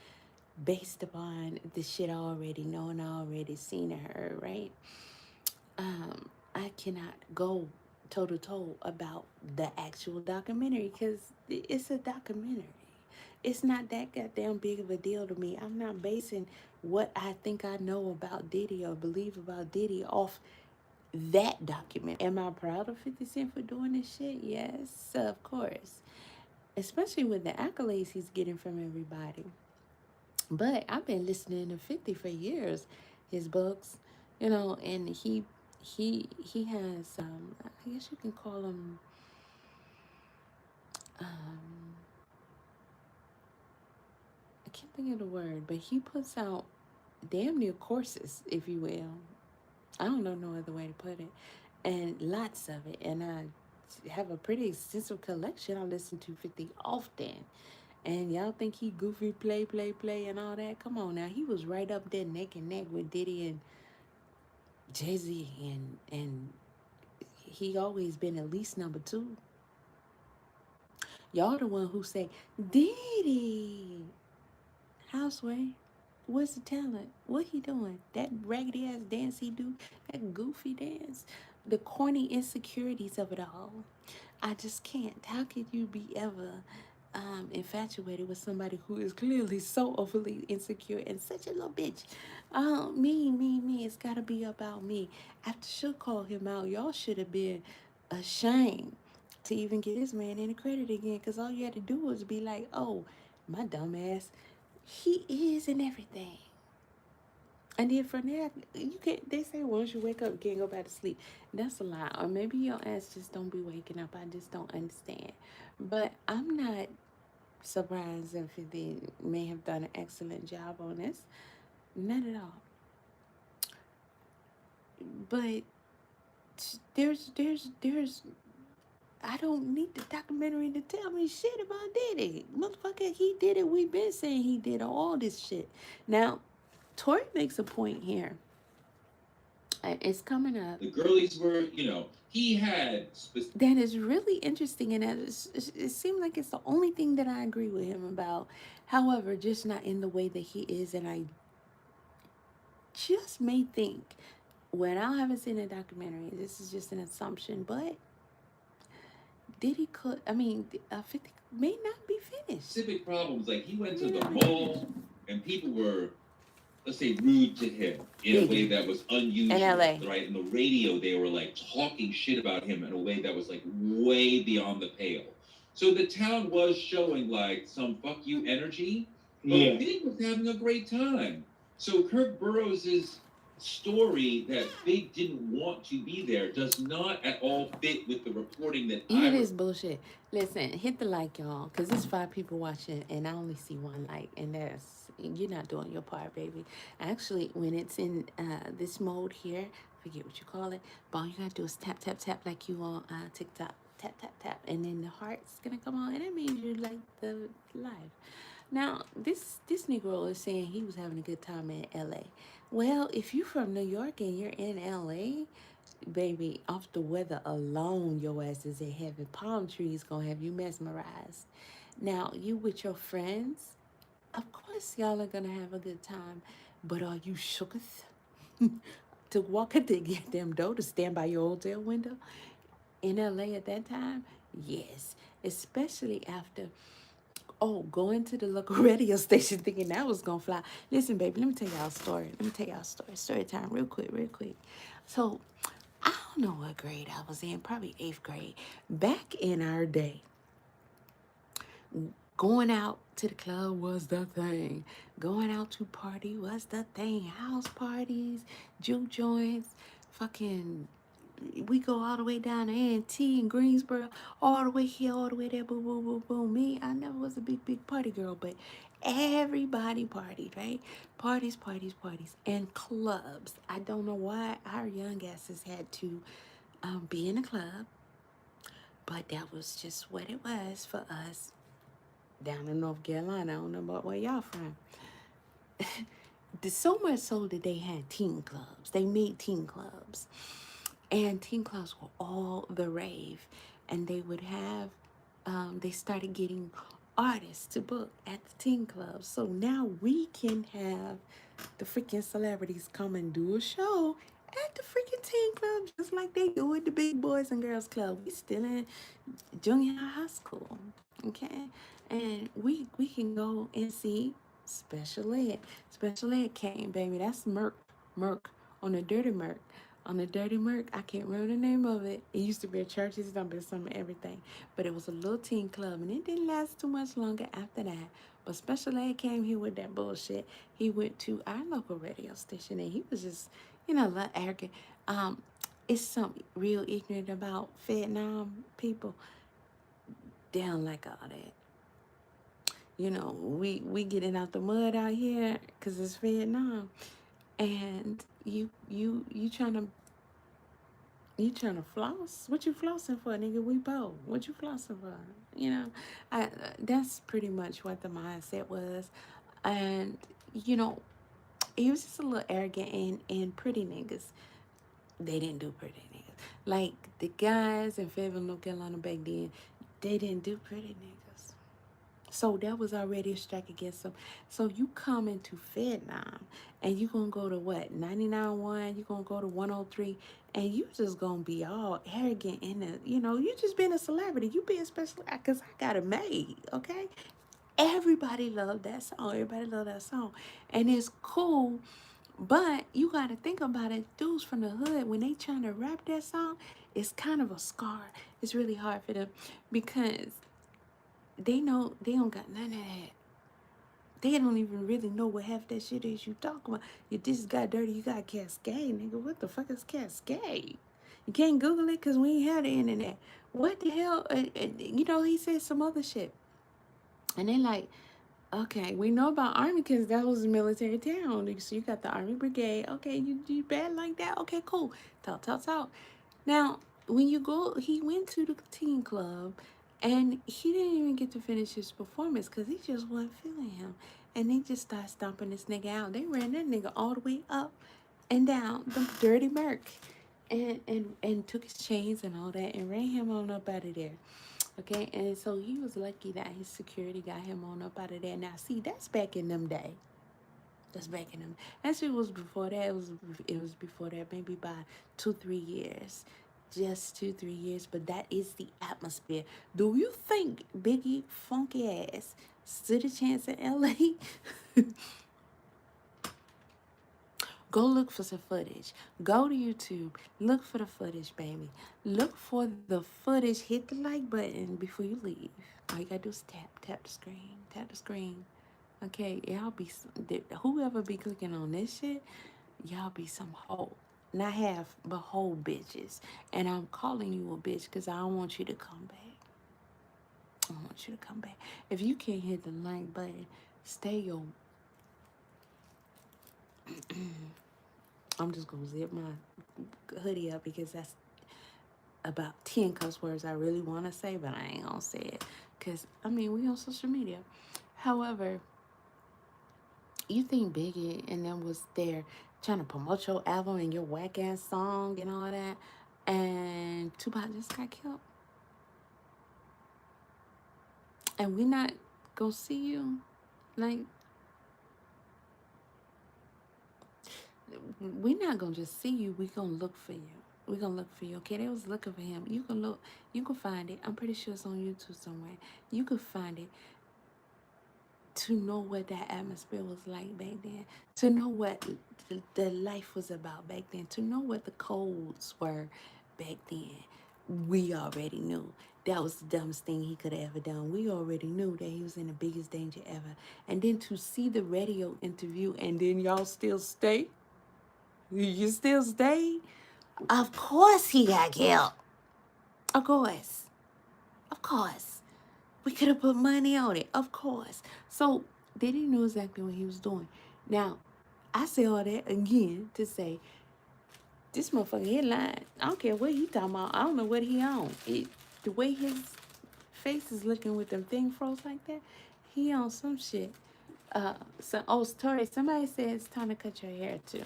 based upon the shit I already know and I already seen and heard, right? I cannot go toe to toe about the actual documentary because it's a documentary. It's not that goddamn big of a deal to me. I'm not basing what I think I know about Diddy or believe about Diddy off that document. Am I proud of 50 Cent for doing this shit? Yes, of course. Especially with the accolades he's getting from everybody. But I've been listening to 50 for years, his books, and he has I guess you can call him um I can't think of the word, but he puts out damn near courses, if you will. I don't know no other way to put it. And lots of it. And I have a pretty extensive collection. I listen to 50 often. And y'all think he goofy play and all that? Come on now. He was right up there neck and neck with Diddy and Jay-Z and he always been at least number two. Y'all the one who say, Diddy, Houseway, what's the talent? What he doing? That raggedy ass dance he do? That goofy dance? The corny insecurities of it all. I just can't. How could you be ever infatuated with somebody who is clearly so overly insecure and such a little bitch? Me. It's gotta be about me. After she called him out, y'all should have been ashamed to even get this man any credit again. Because all you had to do was be like, oh, my dumb ass, he is and everything. And then from there, you can't. They say once you wake up, you can't go back to sleep. That's a lie. Or maybe your ass just don't be waking up. I just don't understand. But I'm not surprised if they may have done an excellent job on this. Not at all. But there's. I don't need the documentary to tell me shit about Diddy. Motherfucker, he did it. We've been saying he did all this shit. Now, Toure makes a point here. It's coming up. The girlies were, he had That is really interesting, and it seems like it's the only thing that I agree with him about. However, just not in the way that he is, and I just may think, when I haven't seen a documentary, this is just an assumption, but Diddy could, I mean, 50 may not be finished. specific problems. Like he went to the mall and people were, let's say, rude to him in a way that was unusual. In LA. Right? In the radio, they were like talking shit about him in a way that was like way beyond the pale. So the town was showing like some fuck you energy, but Big was having a great time. So Kirk Burrows' story that Big didn't want to be there does not at all fit with the reporting that It is bullshit. Listen, hit the like, y'all, because there's 5 people watching, and I only see 1 like, and you're not doing your part, baby. Actually, when it's in this mode here, forget what you call it, but all you gotta do is tap, tap, tap like you on TikTok. Tap, tap, tap, and then the heart's gonna come on, and that means you like the live. Now, this Negro is saying he was having a good time in LA. Well, if you're from New York and you're in LA, Baby, off the weather alone, your ass is in heaven. Palm trees gonna have you mesmerized. Now, you with your friends, of course y'all are gonna have a good time. But are you shooketh to walk at the goddamn door to stand by your hotel window in LA at that time? Yes. Especially after going to the local radio station thinking that was gonna fly. Listen, baby, let me tell y'all a story. Let me tell y'all a story. Story time, real quick, real quick. So I don't know what grade I was in, probably eighth grade. Back in our day, going out to the club was the thing. Going out to party was the thing. House parties, juke joints, fucking. We go all the way down to A&T in Greensboro, all the way here, all the way there, boom, boom, boom, boom. Me, I never was a big party girl, but everybody partied, right? Parties, parties, parties, and clubs. I don't know why our young asses had to be in a club, but that was just what it was for us down in North Carolina. I don't know about where y'all from. So much so that they had teen clubs. They made teen clubs. And teen clubs were all the rave. And they would have, they started getting artists to book at the teen clubs. So now we can have the freaking celebrities come and do a show at the freaking teen club, just like they do at the big boys and girls club. We still in junior high school, okay? And we can go and see special ed. Special ed came, baby. That's Merc on the Dirty Merc. On the Dirty Merc, I can't remember the name of it. It used to be a church, it's done been some everything. But it was a little teen club, and it didn't last too much longer after that. But Special Ed came here with that bullshit. He went to our local radio station, and he was just, a little arrogant. It's something real ignorant about Vietnam people. They don't like all that. We getting out the mud out here because it's Vietnam, and you trying to floss? What you flossing for, nigga? We both. What you flossing for? I that's pretty much what the mindset was, and you know, he was just a little arrogant and pretty niggas. They didn't do pretty niggas. Like the guys in Fayetteville, North Carolina back then, they didn't do pretty niggas. So that was already a strike against them. So you come into Vietnam and you gonna go to what, 99.1, you gonna go to 103, and you just gonna be all arrogant in you just being a celebrity. You being special because I got it made, okay? Everybody loved that song. Everybody loved that song. And it's cool, but you gotta think about it. Dudes from the hood, when they trying to rap that song, it's kind of a scar. It's really hard for them because they know they don't got none of that. They don't even really know what half that shit is you talking about. If this got dirty, you got Cascade, nigga. What the fuck is Cascade? You can't Google it because we ain't had the internet. What the hell? He said some other shit. And they like, okay, we know about Army because that was a military town. So you got the Army Brigade. Okay, you bad like that? Okay, cool. Talk. Now, when you go, he went to the teen club and he didn't even get to finish his performance because he just wasn't feeling him. And they just started stomping this nigga out. They ran that nigga all the way up and down the dirty Merc and took his chains and all that and ran him on up out of there. Okay, and so he was lucky that his security got him on up out of there. Now, see, that's back in them days. That's back in them. Actually, it was before that. It was before that, maybe by 2-3 years, just 2-3 years. But that is the atmosphere. Do you think Biggie funky ass stood a chance in LA? Go look for some footage. Go to YouTube. Look for the footage, baby. Look for the footage. Hit the like button before you leave. All you gotta do is tap the screen. Tap the screen. Okay, y'all be whoever be clicking on this shit, y'all be some hoe. Not half, but whole bitches. And I'm calling you a bitch because I don't want you to come back. I want you to come back. If you can't hit the like button, stay your. I'm just gonna zip my hoodie up because that's about 10 cuss words I really want to say, but I ain't gonna say it because we on social media. However, you think Biggie and them was there trying to promote your album and your whack ass song and all that. And Tupac just got killed. And we not gonna see you. Like, we not gonna just see you. We gonna look for you. We gonna look for you. Okay, they was looking for him. You can look. You can find it. I'm pretty sure it's on YouTube somewhere. You could find it to know what that atmosphere was like back then. To know what the life was about back then. To know what the codes were back then. We already knew. That was the dumbest thing he could have ever done. We already knew that he was in the biggest danger ever. And then to see the radio interview and then y'all still stay. You still stay? Of course he got killed. Of course. Of course. We could have put money on it. Of course. So Diddy knew exactly what he was doing. Now, I say all that again to say this motherfucker he lying. I don't care what he talking about. I don't know what he on. The way his face is looking with them thing froze like that, he on some shit. Toure, somebody said it's time to cut your hair too.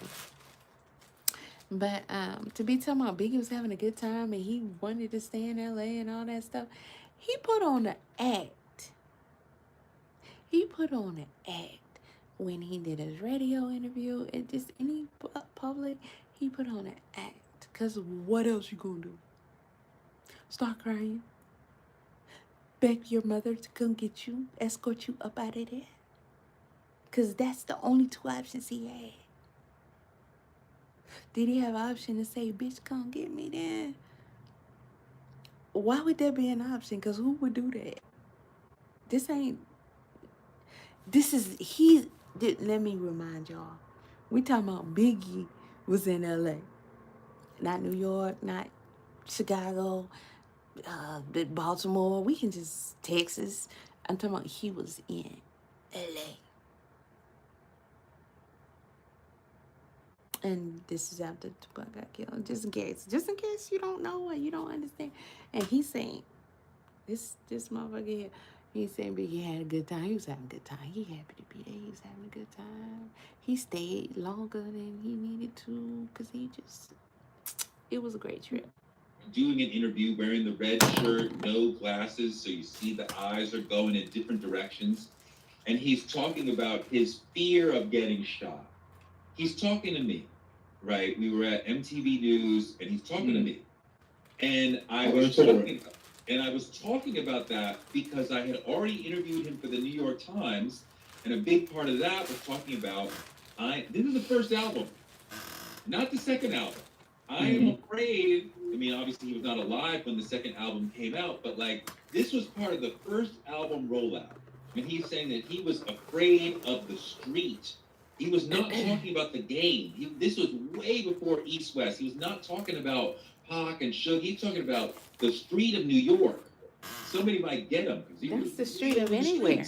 But to be talking about Biggie was having a good time and he wanted to stay in LA and all that stuff, he put on an act. He put on an act when he did his radio interview and just any public. He put on an act. Cause what else you gonna do? Start crying? Beg your mother to come get you, escort you up out of there? Cause that's the only two options he had. Did he have an option to say, bitch, come get me then? Why would there be an option? Because who would do that? Let me remind y'all. We talking about Biggie was in LA. Not New York, not Chicago, Baltimore. We can just, Texas. I'm talking about he was in LA. And this is after Tupac got killed. Just in case you don't know or you don't understand. And he's saying, this motherfucker here, he's saying Biggie had a good time. He was having a good time. He happy to be there. He was having a good time. He stayed longer than he needed to because it was a great trip. Doing an interview wearing the red shirt, no glasses, so you see the eyes are going in different directions. And he's talking about his fear of getting shot. He's talking to me, right? We were at MTV News, and he's talking to me. And I was talking about that because I had already interviewed him for the New York Times, and a big part of that was talking about this is the first album, not the second album. I am afraid. I mean, obviously he was not alive when the second album came out, but like this was part of the first album rollout. And he's saying that he was afraid of the street. He was not talking about the game. This was way before East West. He was not talking about Pac and Suge. He's talking about the street of New York. Somebody might get him. That's the street of anywhere.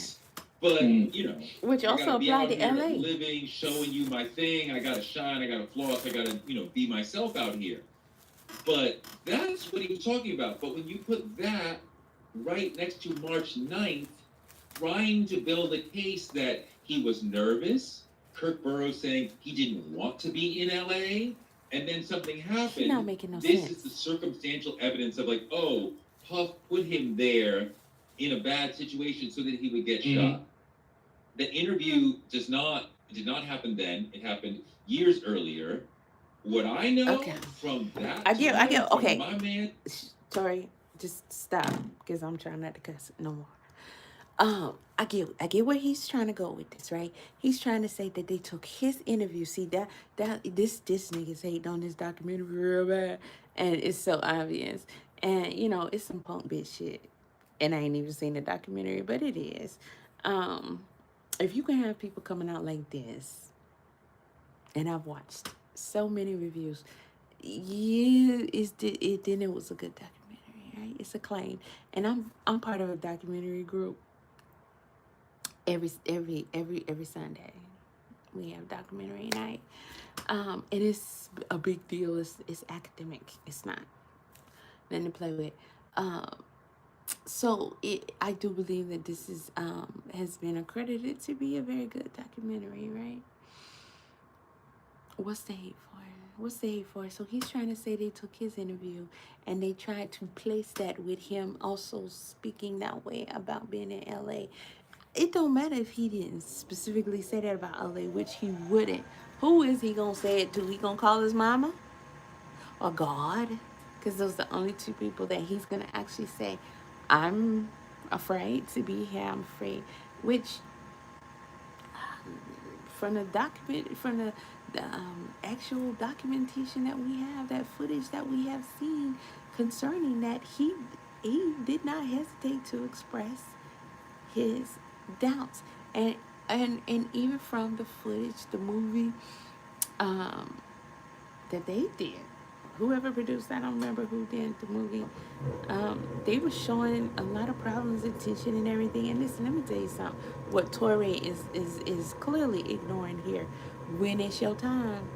But, you know. Which also applied to LA. Living, showing you my thing. I got to shine. I got to floss. I got to, be myself out here. But that's what he was talking about. But when you put that right next to March 9th, trying to build a case that he was nervous, Kirk Burroughs saying he didn't want to be in LA, and then something happened. He's not making no sense. This is the circumstantial evidence of Puff put him there in a bad situation so that he would get shot. The interview did not happen then. It happened years earlier. What I know from that, I get. Okay, my man. Sorry, just stop because I'm trying not to cuss no more. I get where he's trying to go with this, right? He's trying to say that they took his interview. See this nigga's hating on this documentary real bad, and it's so obvious. And it's some punk bitch shit. And I ain't even seen the documentary, but it is. If you can have people coming out like this, and I've watched so many reviews, then it was a good documentary, right? It's acclaimed, and I'm part of a documentary group. Every Sunday, we have documentary night, and it's a big deal. It's academic. It's not nothing to play with. So I do believe that this has been accredited to be a very good documentary, right? What's the hate for? What's the hate for? So he's trying to say they took his interview and they tried to place that with him also speaking that way about being in LA. It don't matter if he didn't specifically say that about LA, which he wouldn't. Who is he gonna say it to? He gonna call his mama or God? Because those are the only two people that he's gonna actually say, I'm afraid to be here. I'm afraid. Which from the document, from the actual documentation that we have, that footage that we have seen concerning that, he did not hesitate to express his doubts, and and even from the footage, the movie um, that they did. Whoever produced, I don't remember who did the movie. They were showing a lot of problems and tension and everything. And listen, let me tell you something. What Toure is clearly ignoring here. When it's your time,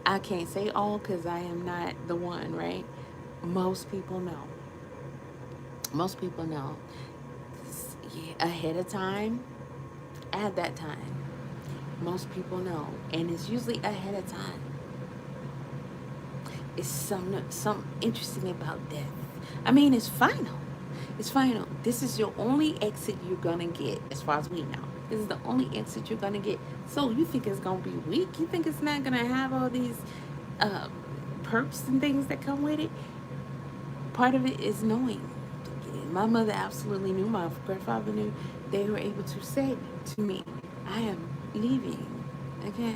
I can't say all because I am not the one, right? Most people know. Most people know. Yeah, ahead of time, at that time. Most people know. And it's usually ahead of time. It's some interesting about death. I mean, it's final. It's final. This is your only exit you're gonna get, as far as we know. This is the only exit you're gonna get. So you think it's gonna be weak? You think it's not gonna have all these uh, perks and things that come with it? Part of it is knowing. My mother absolutely knew. My grandfather knew. They were able to say to me, "I am leaving." Okay.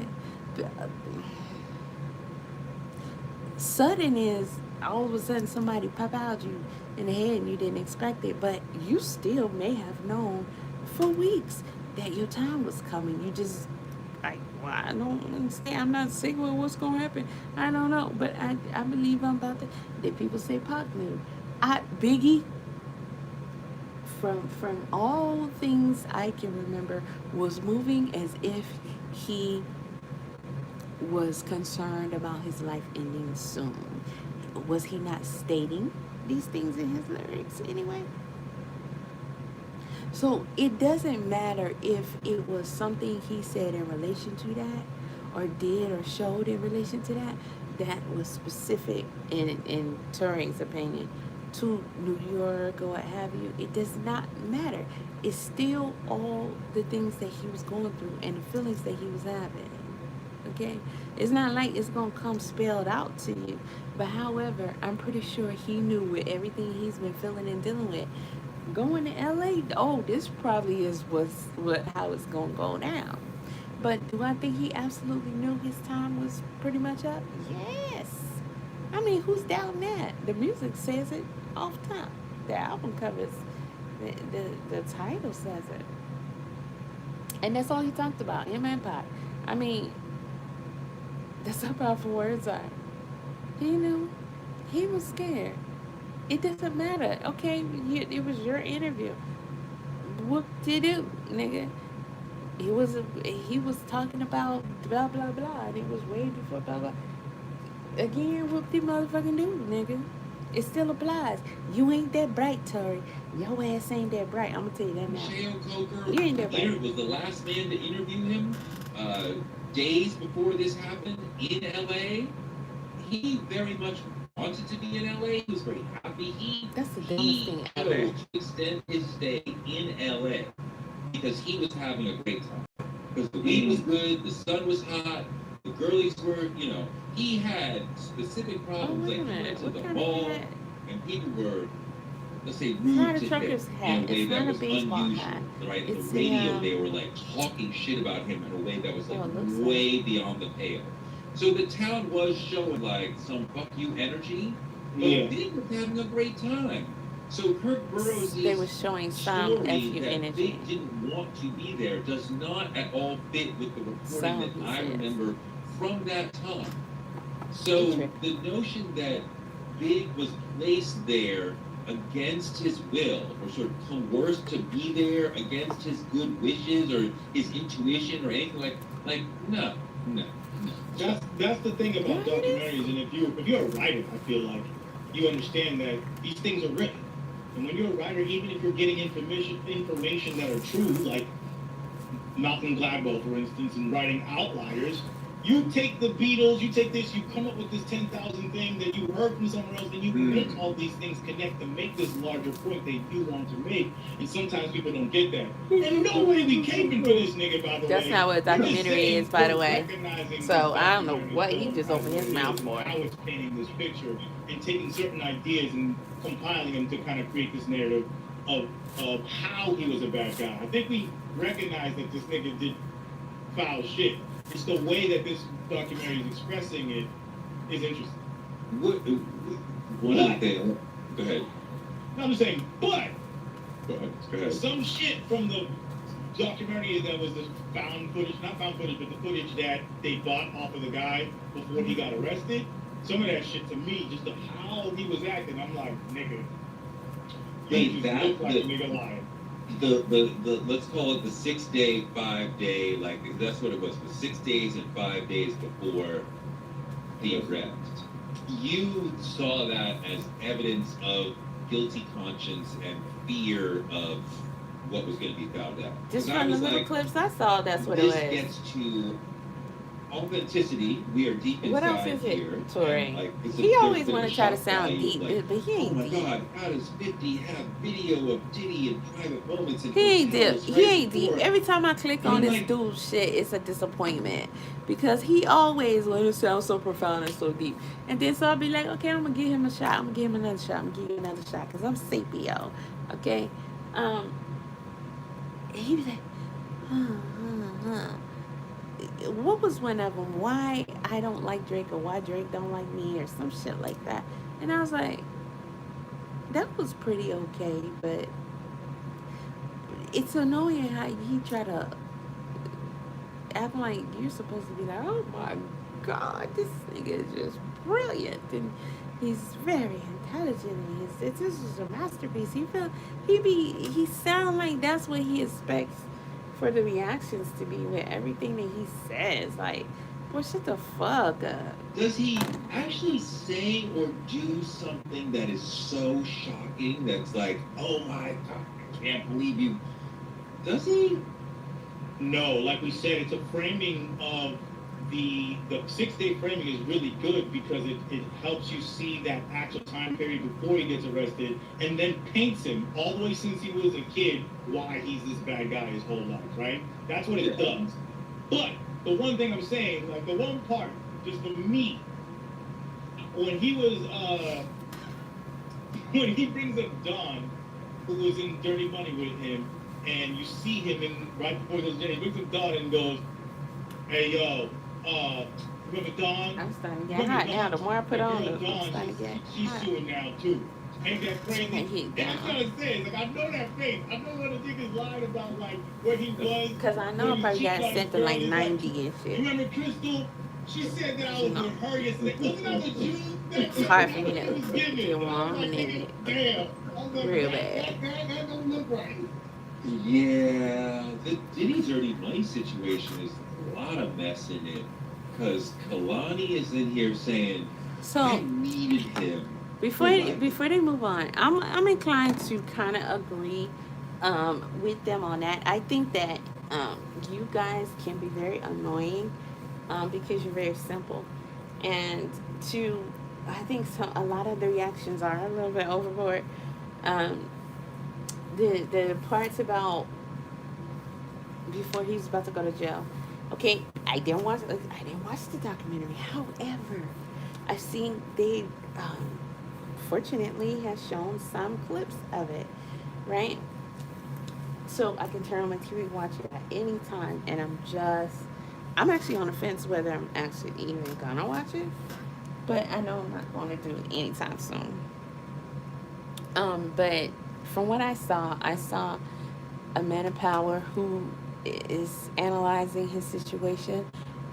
Sudden is all of a sudden somebody pop out you in the head and you didn't expect it, but you still may have known for weeks that your time was coming. You just like, well, I don't understand. I'm not sick with what's gonna happen. I don't know, but I believe I'm about to. Did people say Pac knew? Biggie, from all things I can remember, was moving as if he was concerned about his life ending soon. Was he not stating these things in his lyrics anyway? So it doesn't matter if it was something he said in relation to that, or did or showed in relation to that, that was specific in Turing's opinion to New York or what have you. It does not matter. It's still all the things that he was going through and the feelings that he was having. Okay, it's not like it's gonna come spelled out to you, but however, I'm pretty sure he knew with everything he's been feeling and dealing with, going to LA. Oh, this probably was what how it's gonna go down. But do I think he absolutely knew his time was pretty much up? Yes. I mean, who's doubting that? The music says it off top. The album covers, the title says it, and that's all he talked about. Him and Pop. I mean, that's how powerful words are. He knew. He was scared. It doesn't matter. Okay, it was your interview. What did you do, nigga? He was talking about blah blah blah, and it was way before blah blah. Again, what did motherfucking do, nigga? It still applies. You ain't that bright, Tory. Your ass ain't that bright. I'm gonna tell you that now. Michelle Coker You ain't that bright. was the last man to interview him days before this happened in LA. He very much wanted to be in LA. He was very happy. That's the dumbest thing ever. Chose to extend his stay in LA because he was having a great time. Because the weed was good, the sun was hot, the girlies were, he had specific problems. Like he went to the mall and people were, let's say, rude to him in a way that was unusual. Right? The radio, they were like talking shit about him in a way that was like way beyond the pale. So the town was showing like some fuck you energy, but Big was having a great time. So Kirk Burroughs' they were showing some story F you that energy. Big didn't want to be there does not at all fit with the reporting that I remember from that time. So the notion that Big was placed there against his will, or sort of coerced to be there against his good wishes or his intuition or anything like no. That's the thing about documentaries, and if you're a writer, I feel like you understand that these things are written, and when you're a writer, even if you're getting information that are true, like Malcolm Gladwell, for instance, in writing Outliers. You take the Beatles, you take this, you come up with this 10,000 thing that you heard from somewhere else, and you make all these things connect to make this larger point that you want to make. And sometimes people don't get that. And no way we caping for this nigga, by the That's way. not what a documentary is, by the way. Recognizing So this I don't know documentary what he film just as opened what his it mouth is, for. and how it's painting this picture and taking certain ideas and compiling them to kind of create this narrative of how he was a bad guy. I think we recognize that this nigga did foul shit. It's the way that this documentary is expressing it is interesting. One of the things. Go ahead. No, I'm just saying, but Go ahead. some shit from the documentary that was the found footage, not found footage, but the footage that they bought off of the guy before he got arrested. Some of that shit to me, just how he was acting, I'm like, nigga, you just look like a nigga lying. The let's call it the 6 day, 5 day, like that's what it was, the 6 days and 5 days before the arrest. You saw that as evidence of guilty conscience and fear of what was going to be found out. Just from the little clips I saw, that's what it was. This gets to authenticity. We are deep inside. What else is it, here. Toure? Like, He always want to try to sound deep, like, but he ain't deep. Oh my God, how does 50 have video of Diddy in private moments? And He ain't deep. He ain't deep. Every time I click on this like, dude's shit, it's a disappointment because he always want to sound so profound and so deep. And then so I'll be like, okay, I'm gonna give him a shot. I'm gonna give him another shot. I'm gonna give him another shot because I'm Sapio. Okay. He was like, what was one of them? Why I don't like Drake or why Drake don't like me or some shit like that. And I was like, that was pretty okay, but it's annoying how he try to act like you're supposed to be like, oh my God, this nigga is just brilliant and he's very intelligent and this is a masterpiece. He sound like that's what he expects for the reactions to be with everything that he says. Like, boy, shut the fuck up. Does he actually say or do something that is so shocking that's like, oh my God, I can't believe you? Does he? No, like we said, it's a framing of the 6 day framing is really good because it helps you see that actual time period before he gets arrested and then paints him all the way since he was a kid why he's this bad guy his whole life, right? That's what it does. But the one thing I'm saying, like the one part, just for me, when he was when he brings up Don, who was in Dirty Money with him, and you see him in right before he goes in, he brings up Don and goes, hey yo, remember Dawn? I'm starting to get hot now. The more I put on, I'm starting to get she's hot. suing now too. Ain't that crazy? That's what I'm saying. Like I know that face. I know what the niggas lied about, like where he was. Because I know I probably got sent to like 90 and shit. You remember Crystal? She said that I was with her yesterday. Wasn't that what you? It's hard for me to get warm and then Damn. Real bad. That don't look right. Yeah, the Diddy's Dirty Money situation is a lot of mess in it. Because Kalani is in here saying, I needed him. Before they move on, I'm inclined to kind of agree with them on that. I think that you guys can be very annoying because you're very simple. And I think a lot of the reactions are a little bit overboard. The parts about before he's about to go to jail. Okay, I didn't watch the documentary. However, I've seen they fortunately has shown some clips of it, right? So I can turn on my TV, watch it at any time, and I'm actually on the fence whether I'm actually even gonna watch it, but I know I'm not going to do it anytime soon. But from what I saw a man of power who is analyzing his situation,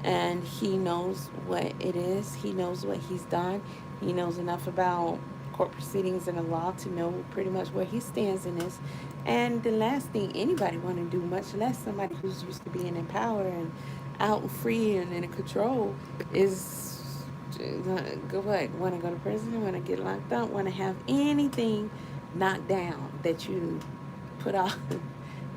and he knows what it is. He knows what he's done. He knows enough about court proceedings and the law to know pretty much where he stands in this. And the last thing anybody want to do, much less somebody who's used to being in power and out and free and in control, is want to go to prison, want to get locked up, want to have anything knocked down that you put off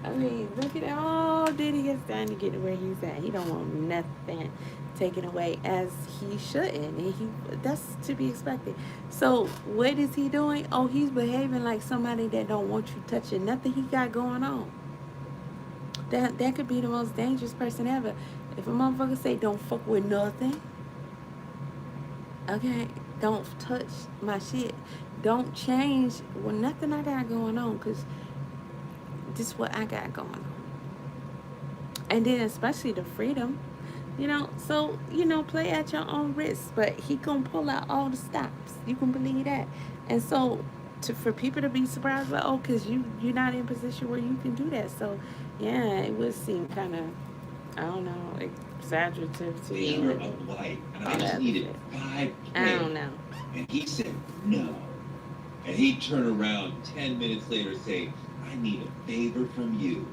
I mean, look at all Diddy has done to get to where he's at. He don't want nothing taken away, as he shouldn't, and that's to be expected. So what is he doing? Oh, he's behaving like somebody that don't want you touching nothing he got going on. That could be the most dangerous person ever. If a motherfucker say don't fuck with nothing, okay, don't touch my shit. Don't change well nothing I got going on, cause this is what I got going on. And then especially the freedom, so play at your own risk, but he gonna pull out all the stops, you can believe that. And so for people to be surprised, like, oh, because you're not in a position where you can do that. So yeah, it would seem kind of, I don't know, exaggerative to Favor you, of life, and all I just that needed shit. 5K. I don't know. And he said no. And he'd turn around 10 minutes later and say, I need a favor from you.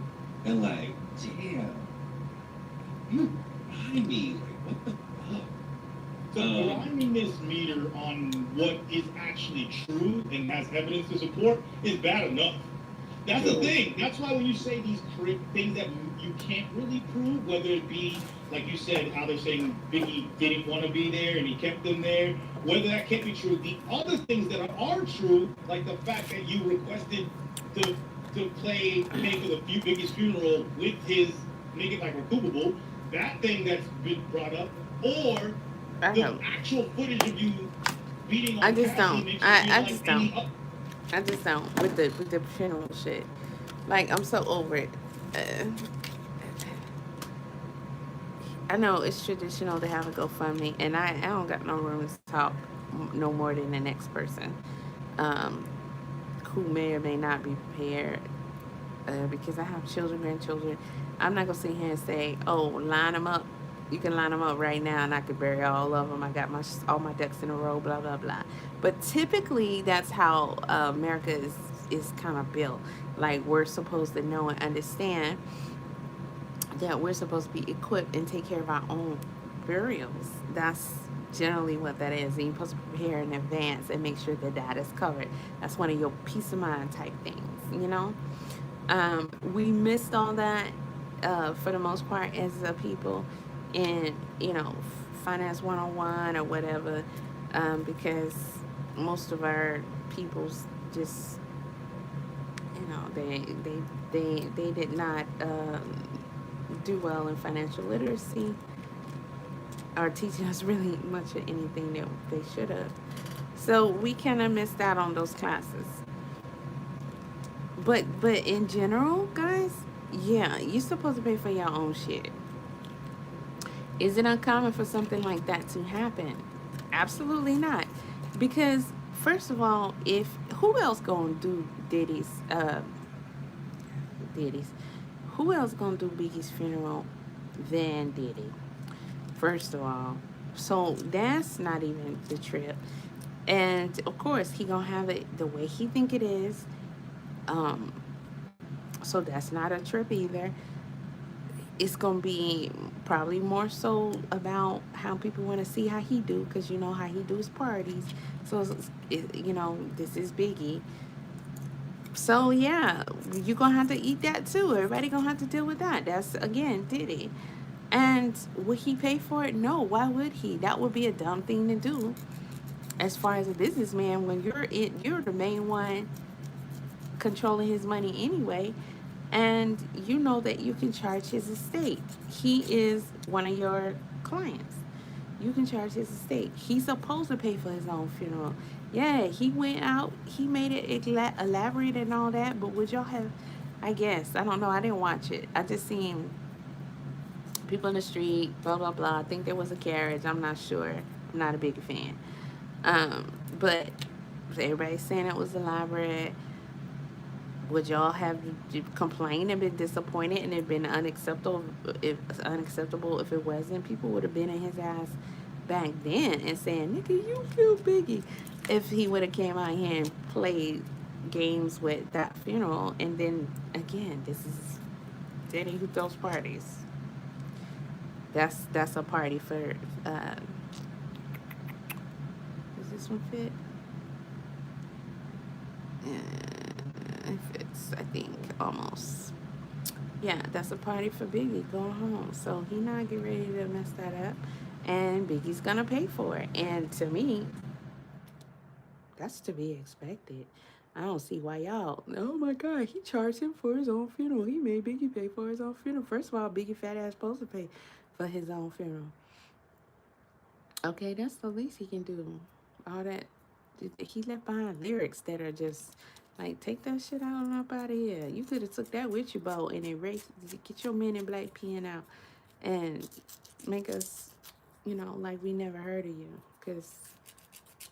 And like, damn, you behind me. Like, what the fuck? The griminess meter on what is actually true and has evidence to support is bad enough. That's the thing. That's why when you say these things that you can't really prove, whether it be, like you said, how they're saying Biggie didn't want to be there and he kept them there, whether that can't be true. The other things that are true, like the fact that you requested to pay for the Biggie's funeral with his make it like recoupable, that thing that's been brought up, or the actual footage of you beating on I just Cassie don't. makes you feel I like just any don't. I just don't with the funeral shit. Like, I'm so over it. Uh, I know it's traditional to have a GoFundMe, and I don't got no room to talk no more than the next person, um, who may or may not be prepared. Because I have children, grandchildren. I'm not gonna sit here and say, "Oh, line them up. You can line them up right now, and I could bury all of them. I got all my ducks in a row." Blah blah blah. But typically, that's how America is kind of built. Like, we're supposed to know and understand that we're supposed to be equipped and take care of our own burials. That's generally what that is. And you're supposed to prepare in advance and make sure that is covered. That's one of your peace of mind type things. We missed all that for the most part as a people in, finance 101 or whatever, because most of our peoples just, they did not do well in financial literacy or teaching us really much of anything that they should have. So we kind of missed out on those classes. But in general, guys, yeah, you're supposed to pay for your own shit. Is it uncommon for something like that to happen? Absolutely not. Because first of all, if who else gonna do Diddy's? Who else gonna do Biggie's funeral than Diddy? First of all, so that's not even the trip. And of course, he gonna have it the way he think it is. Um, so that's not a trip either. It's gonna be probably more so about how people want to see how he do, because you know how he do his parties. So this is Biggie. So yeah, you're gonna have to eat that too. Everybody gonna have to deal with that. That's again Diddy. And would he pay for it? No. Why would he? That would be a dumb thing to do. As far as a businessman, when you're the main one controlling his money anyway, and you know that you can charge his estate. He is one of your clients. You can charge his estate. He's supposed to pay for his own funeral. Yeah, he went out, he made it elaborate and all that, but would y'all have, I guess, I don't know, I didn't watch it. I just seen people in the street, blah, blah, blah. I think there was a carriage. I'm not sure. I'm not a big fan. But everybody's saying it was elaborate. Would y'all have complained and been disappointed and it been unacceptable if it wasn't? People would have been in his ass back then and saying, "Nigga, you feel Biggie," if he would have came out here and played games with that funeral. And then again, this is Danny who throws parties. That's a party for. Does this one fit? It fits, I think, almost. Yeah, that's a party for Biggie going home. So he not getting ready to mess that up. And Biggie's gonna pay for it. And to me, that's to be expected. I don't see why y'all. Oh my God, he charged him for his own funeral. He made Biggie pay for his own funeral. First of all, Biggie fat ass supposed to pay for his own funeral. Okay, that's the least he can do. All that he left behind lyrics that are just like take that shit out and up out of here. You could have took that with you, Bo, and erase. Get your Men in Black pen out and make us, like we never heard of you. Cause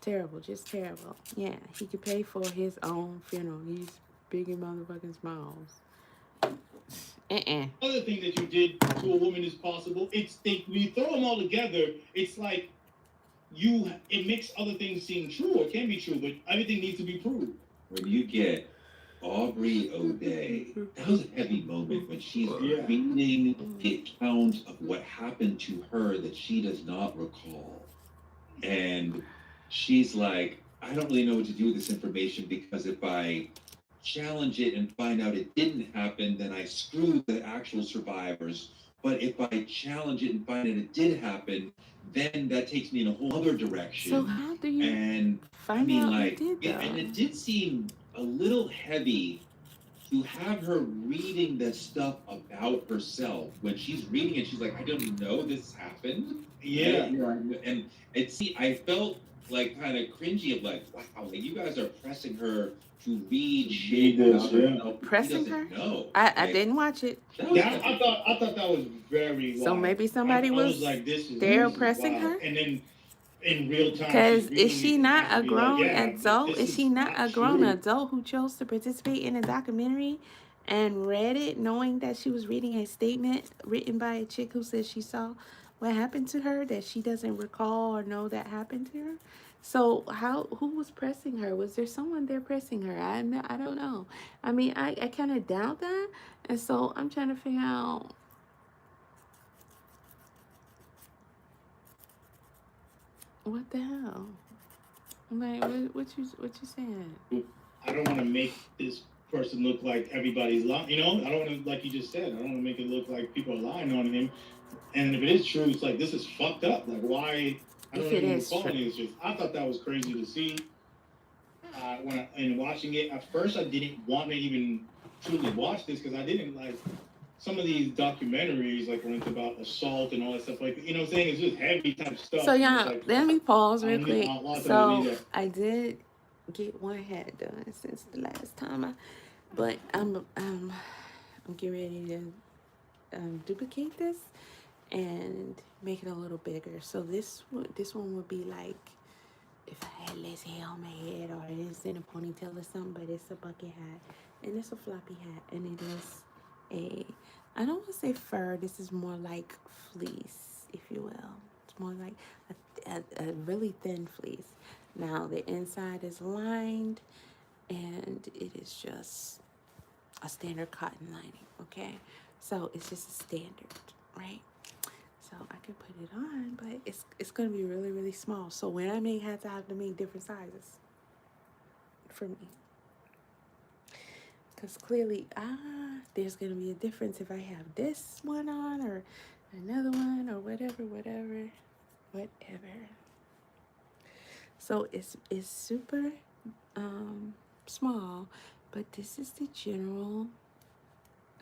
terrible, just terrible. Yeah, he could pay for his own funeral. He's big and motherfucking smalls. Other thing that you did to a woman is possible. When you throw them all together, it's like it makes other things seem true or can be true, but everything needs to be proved. When you get Aubrey O'Day, that was a heavy moment when she's reading the account of what happened to her that she does not recall. And she's like, I don't really know what to do with this information because if I challenge it and find out it didn't happen, then I screw the actual survivors. But if I challenge it and find out it did happen, then that takes me in a whole other direction. So how do you find out like, it did, and it did seem a little heavy to have her reading the stuff about herself. When she's reading it, she's like, I don't know this happened. Yeah. And I felt like kind of cringy of like, wow, like you guys are pressing her to read shit about herself. Pressing her? No. I didn't watch it. I thought that was very wild. So maybe somebody was like, this there pressing her? And then in real time. Because is she not a grown adult? Is she not a grown adult who chose to participate in a documentary and read it knowing that she was reading a statement written by a chick who says she saw what happened to her that she doesn't recall or know that happened to her? So who was pressing her? Was there someone there pressing her? I don't know. I mean, I kind of doubt that. And so I'm trying to figure out. What the hell? Like, what you saying? I don't want to make this person look like everybody's lying. I don't want to, like you just said, I don't want to make it look like people are lying on him. And if it is true, it's like, this is fucked up. Like, why? I don't even recall any of this. I thought that was crazy to see. When watching it, at first I didn't want to even truly watch this because I didn't like some of these documentaries, like when it's about assault and all that stuff. Like, what I'm saying? It's just heavy type stuff. So yeah, like, let me pause real quick. So I did get one hat done since the last time but I'm getting ready to duplicate this and make it a little bigger. So this one would be like if I had less hair on my head or it's in a ponytail or something, but it's a bucket hat and it's a floppy hat and it is I don't want to say fur. This is more like fleece, if you will. It's more like a really thin fleece. Now the inside is lined and it is just a standard cotton lining, okay? So it's just a standard, right? So I can put it on, but it's going to be really, really small. So when I make hats, I have to make different sizes for me. Because clearly, there's going to be a difference if I have this one on or another one or whatever. So it's super small, but this is the general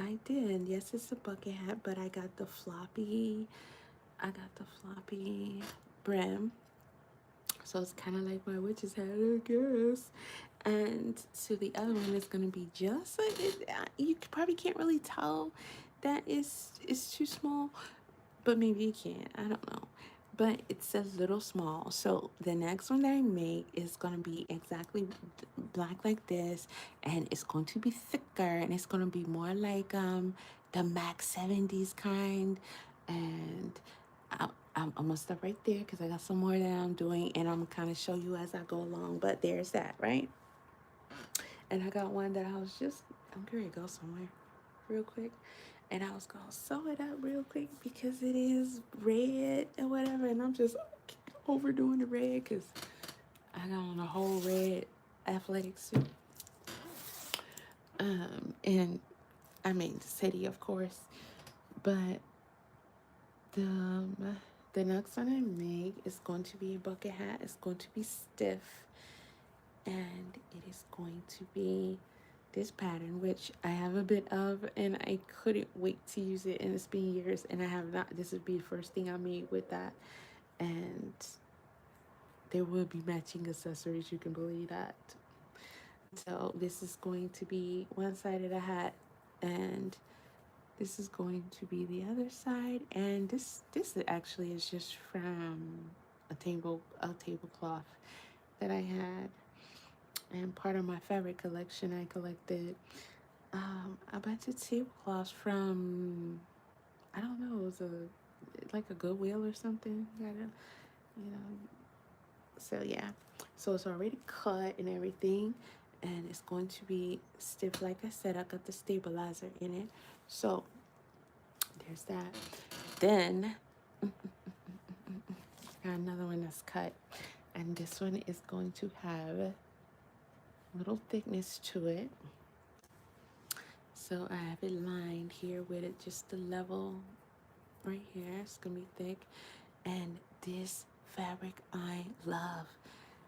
idea. And yes, it's a bucket hat, but I got the floppy brim. So it's kind of like my witch's hat, I guess. And so the other one is going to be just like you probably can't really tell that it's too small, but maybe you can. I don't know. But it's a little small. So the next one that I make is going to be exactly black like this, and it's going to be thicker, and it's going to be more like the Max 70s kind. And I'm going to stop right there because I got some more that I'm doing, and I'm going to kind of show you as I go along. But there's that, right? And I got one that I'm going to go somewhere real quick. And I was going to sew it up real quick because it is red and whatever. And I'm just overdoing the red because I got on a whole red athletic suit. And I mean, the city, of course. But the next one I make is going to be a bucket hat. It's going to be stiff, and it is going to be this pattern, which I have a bit of, and I couldn't wait to use it. And it's been years, and I have not. This would be the first thing I made with that, and there will be matching accessories. You can believe that. So this is going to be one side of the hat, and this is going to be the other side. And this actually is just from a tablecloth that I had, and part of my fabric collection. I collected a bunch of tablecloths from, I don't know, it was like a Goodwill or something. I don't, you know. So yeah, so it's already cut and everything, and it's going to be stiff. Like I said, I got the stabilizer in it. So there's that. Then got another one that's cut, and this one is going to have a little thickness to it. So I have it lined here with it, just the level right here. It's gonna be thick, and this fabric I love.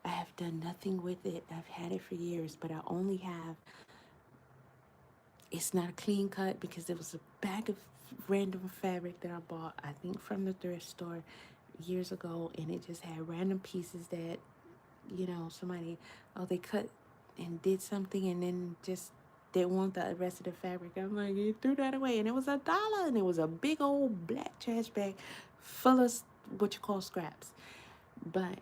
I have done nothing with it. I've had it for years, but I only have, it's not a clean cut because it was a bag of random fabric that I bought, I think from the thrift store years ago, and it just had random pieces that, you know, somebody, oh, they cut and did something and then just they want the rest of the fabric. I'm like, you threw that away, and it was $1, and it was a big old black trash bag full of what you call scraps. But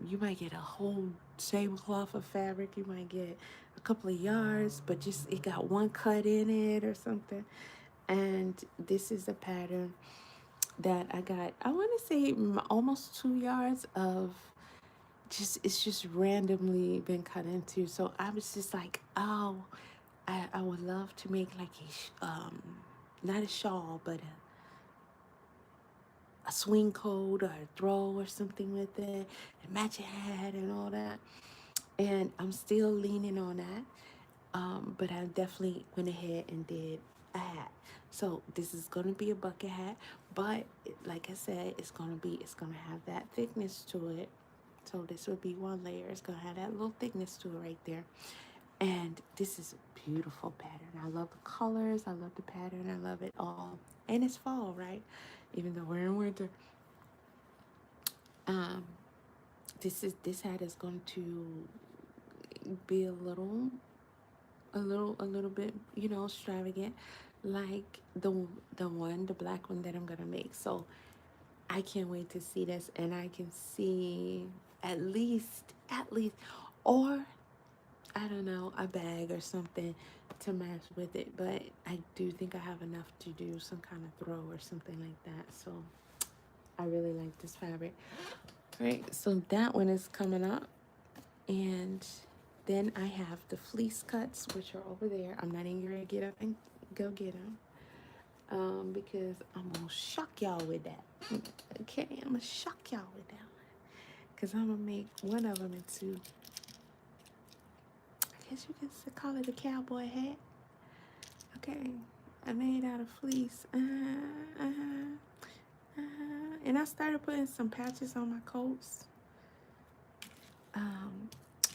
you might get a whole tablecloth of fabric. You might get a couple of yards, but just it got one cut in it or something. And this is a pattern that I got, I want to say almost 2 yards of just, it's just randomly been cut into. So I was just like, oh, I would love to make like not a shawl, but a swing coat or a throw or something with it, and match a hat and all that. And I'm still leaning on that. But I definitely went ahead and did a hat. So this is gonna be a bucket hat, but like I said, it's gonna have that thickness to it. So this would be one layer. It's gonna have that little thickness to it right there. And this is a beautiful pattern. I love the colors. I love the pattern. I love it all. And it's fall, right? Even though we're in winter. This hat is going to be a little bit, you know, extravagant, like the black one that I'm gonna make. So I can't wait to see this, and I can see at least, or I don't know, a bag or something to match with it. But I do think I have enough to do some kind of throw or something like that. So I really like this fabric. Right, so that one is coming up, and then I have the fleece cuts, which are over there. I'm not even gonna get up and go get them, because I'm gonna shock y'all with that. Okay, I'm gonna shock y'all with that one, because I'm gonna make one of them into, I guess you could call it a cowboy hat. Okay, I made out of fleece. And I started putting some patches on my coats.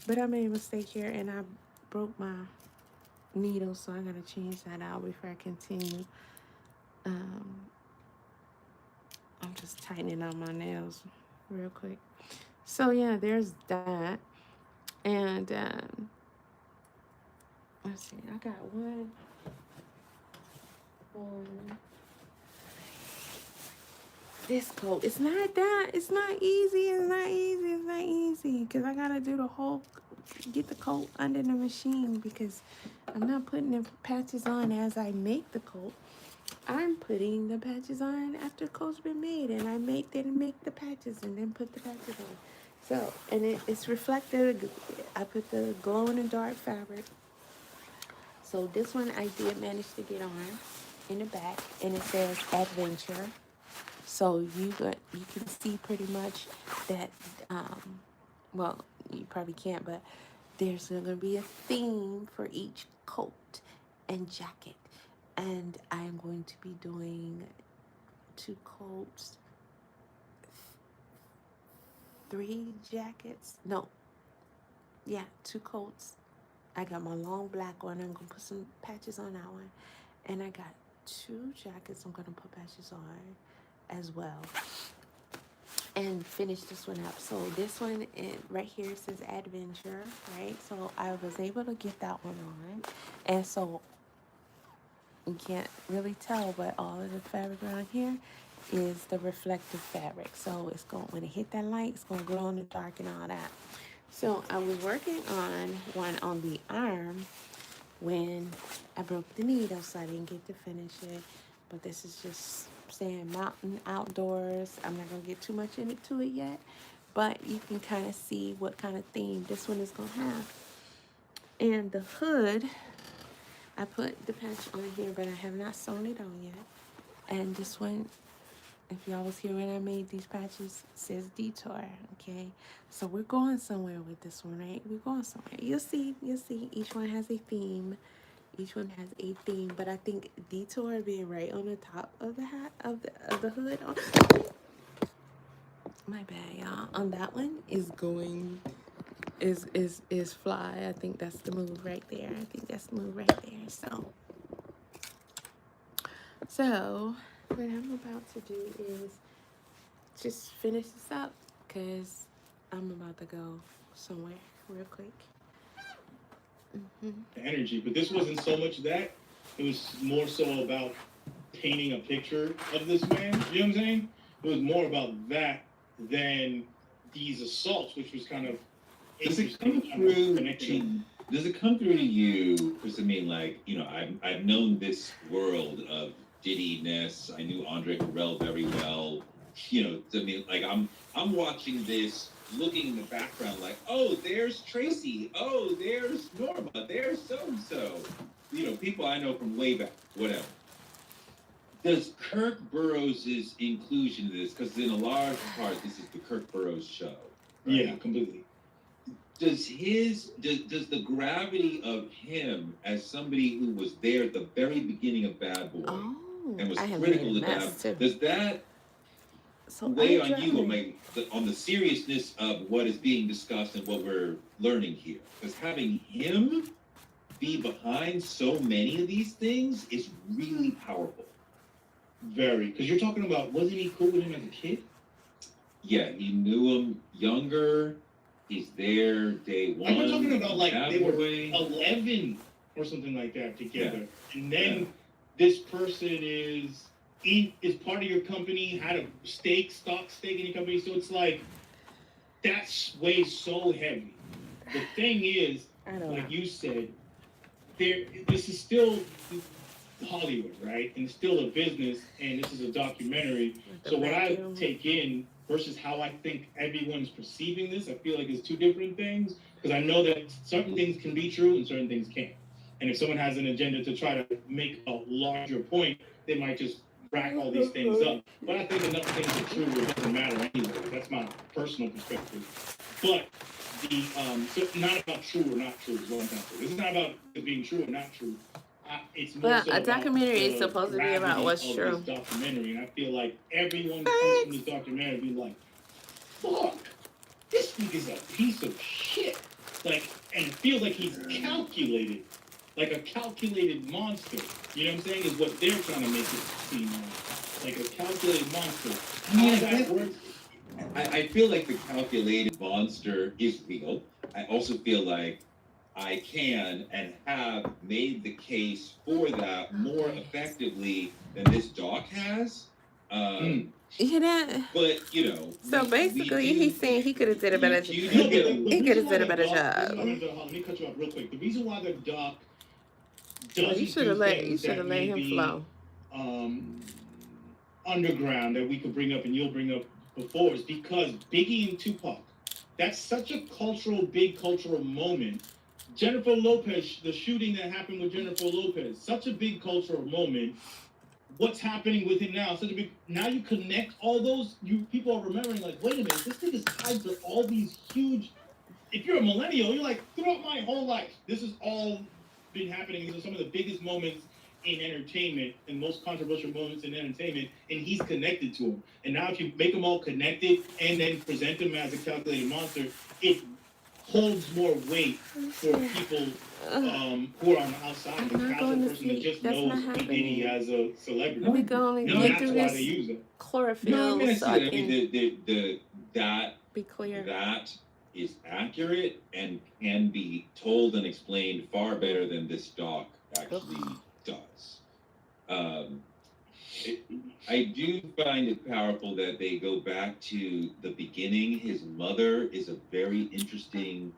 But I made a mistake here, and I broke my needle, so I gotta change that out before I continue. I'm just tightening up my nails real quick. So yeah, there's that. And let's see, I got one on this coat. It's not easy, because I gotta do the whole, get the coat under the machine, because I'm not putting the patches on as I make the coat. I'm putting the patches on after the coat's been made, and I make the patches and then put the patches on. So, and it's reflective. I put the glow in the dark fabric. So this one I did manage to get on in the back, and it says adventure. So you can see pretty much that, well, you probably can't, but there's going to be a theme for each coat and jacket. and I am going to be doing 2 coats, 3 jackets. No, yeah, 2 coats. I got my long black one. I'm gonna put some patches on that one, and I got 2 jackets. I'm gonna put patches on as well, and finish this one up. So this one right here says adventure, right? So I was able to get that one on, and so you can't really tell, but all of the fabric around here is the reflective fabric. So it's going, when it hit that light, it's gonna glow in the dark and all that. So I was working on one on the arm when I broke the needle, so I didn't get to finish it. But this is just saying mountain outdoors. I'm not gonna get too much into it yet, but you can kind of see what kind of theme this one is gonna have. And the hood, I put the patch on here, but I have not sewn it on yet. And this one, if y'all was here when I made these patches, says detour, okay? So we're going somewhere with this one, right? We're going somewhere. You'll see, each one has a theme. Each one has a theme, but I think detour being right on the top of the hat, of the hood. Oh, my bad, y'all. On that one is going, is fly. I think that's the move right there. So what I'm about to do is just finish this up, because I'm about to go somewhere real quick. Energy, but this wasn't so much that. It was more so about painting a picture of this man. You know what I'm saying? It was more about that than these assaults, which was kind of Does it come through to you? Because I mean, like, you know, I've known this world of Diddy-ness. I knew Andre Carell very well. You know, I mean, like, I'm watching this, looking in the background, like, oh, there's Tracy. Oh, there's Norma. There's so and so. You know, people I know from way back. Whatever. Does Kirk Burrows' inclusion in this? Because in a large part, this is the Kirk Burrows show. Right? Yeah, completely. Does the gravity of him as somebody who was there at the very beginning of Bad Boy and was critical to that, does that weigh on you on the seriousness of what is being discussed and what we're learning here? Because having him be behind so many of these things is really powerful. Very, because you're talking about, wasn't he cool with him as a kid? Yeah, he knew him younger. He's there day one. I'm talking about like they were 11 or something like that together, and then this person is part of your company, had a stock stake in your company, so it's like that's weighs so heavy. The thing is, like you said, this is still Hollywood, right? And it's still a business, and this is a documentary. So what I take in versus how I think everyone's perceiving this, I feel like it's two different things, because I know that certain things can be true and certain things can't. And if someone has an agenda to try to make a larger point, they might just rack all these things up. But I think enough things are true, it doesn't matter anyway. That's my personal perspective. But so not about true or not true is what I'm trying to say. This is not about it being true or not true. It's more so a documentary is supposed to be about what's true. This documentary, and I feel like everyone comes from this documentary be like, "Fuck, this nigga's a piece of shit." Like, and it feels like he's calculated, like a calculated monster. You know what I'm saying? Is what they're trying to make it seem like a calculated monster. I feel like the calculated monster is real. I also feel like I can and have made the case for that more effectively than this doc has. You know, but you know. So basically, he's saying he could have did a better. He could have did a better job. Let me cut you off real quick. The reason why the doc you should have let him flow. Underground that we could bring up and you'll bring up before is because Biggie and Tupac. That's such a big cultural moment. Jennifer Lopez, the shooting that happened with Jennifer Lopez, such a big cultural moment. What's happening with him now? Now you connect all those. People are remembering, like, wait a minute, this thing is tied to all these huge. If you're a millennial, you're like, throughout my whole life, this has all been happening. These are some of the biggest moments in entertainment and most controversial moments in entertainment, and he's connected to them. And now if you make them all connected and then present them as a calculated monster, it holds more weight for people who are on the outside, the casual person that just knows P. Diddy as a celebrity. No, We can only And get that's through why this they use it. chlorophyll. No, I mean, I see so it. I mean, that be clear. that is accurate and can be told and explained far better than this doc actually does. I do find it powerful that they go back to the beginning. His mother is a very interesting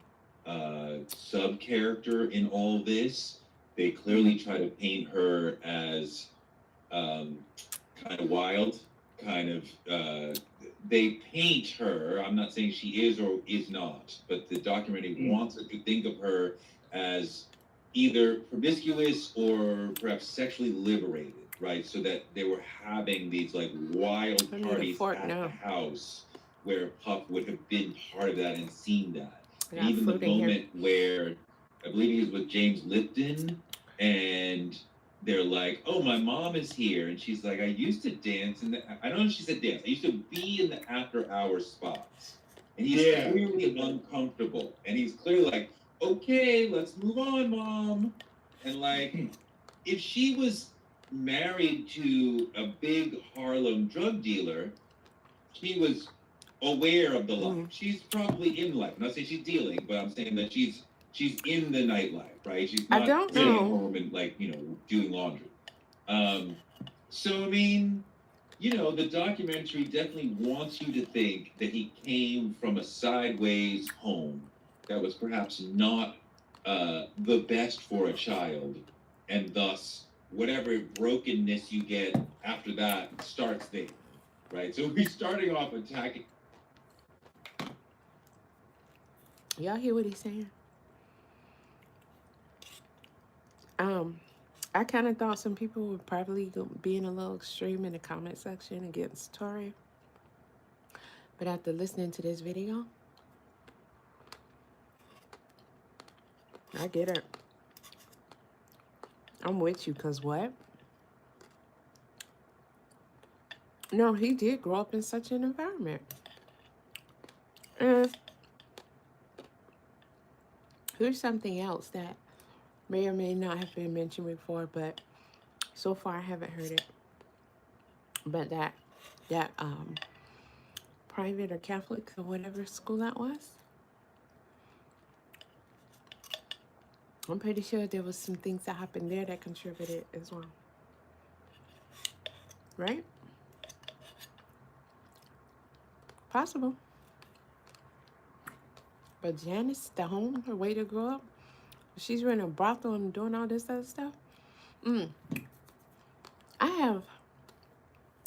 sub character in all this. They clearly try to paint her as kind of wild, kind of. They paint her. I'm not saying she is or is not, but the documentary wants us to think of her as either promiscuous or perhaps sexually liberated, right? So that they were having these like wild parties at the house where Puff would have been part of that and seen that. And even the moment where I believe he was with James Lipton and they're like, oh, my mom is here. And she's like, I used to dance. I don't know if she said dance. I used to be in the after hours spots. And he's clearly uncomfortable. And he's clearly like, okay, let's move on, mom. And like, if she was married to a big Harlem drug dealer, she was aware of the life. She's probably in life. I'm not saying she's dealing, but I'm saying that she's in the nightlife, right? She's not sitting at home and like, doing laundry. So I mean, the documentary definitely wants you to think that he came from a sideways home that was perhaps not the best for a child, and thus whatever brokenness you get after that starts there, right? So we're starting off attacking. Y'all hear what he's saying? I kind of thought some people were probably being a little extreme in the comment section against Toure. But after listening to this video, I get it. I'm with you, because what? No, he did grow up in such an environment. And here's something else that may or may not have been mentioned before, but so far I haven't heard it. But that private or Catholic or whatever school that was, I'm pretty sure there was some things that happened there that contributed as well. Right? Possible. But Janice, the home, her way to grow up, she's running a brothel and doing all this other stuff. I have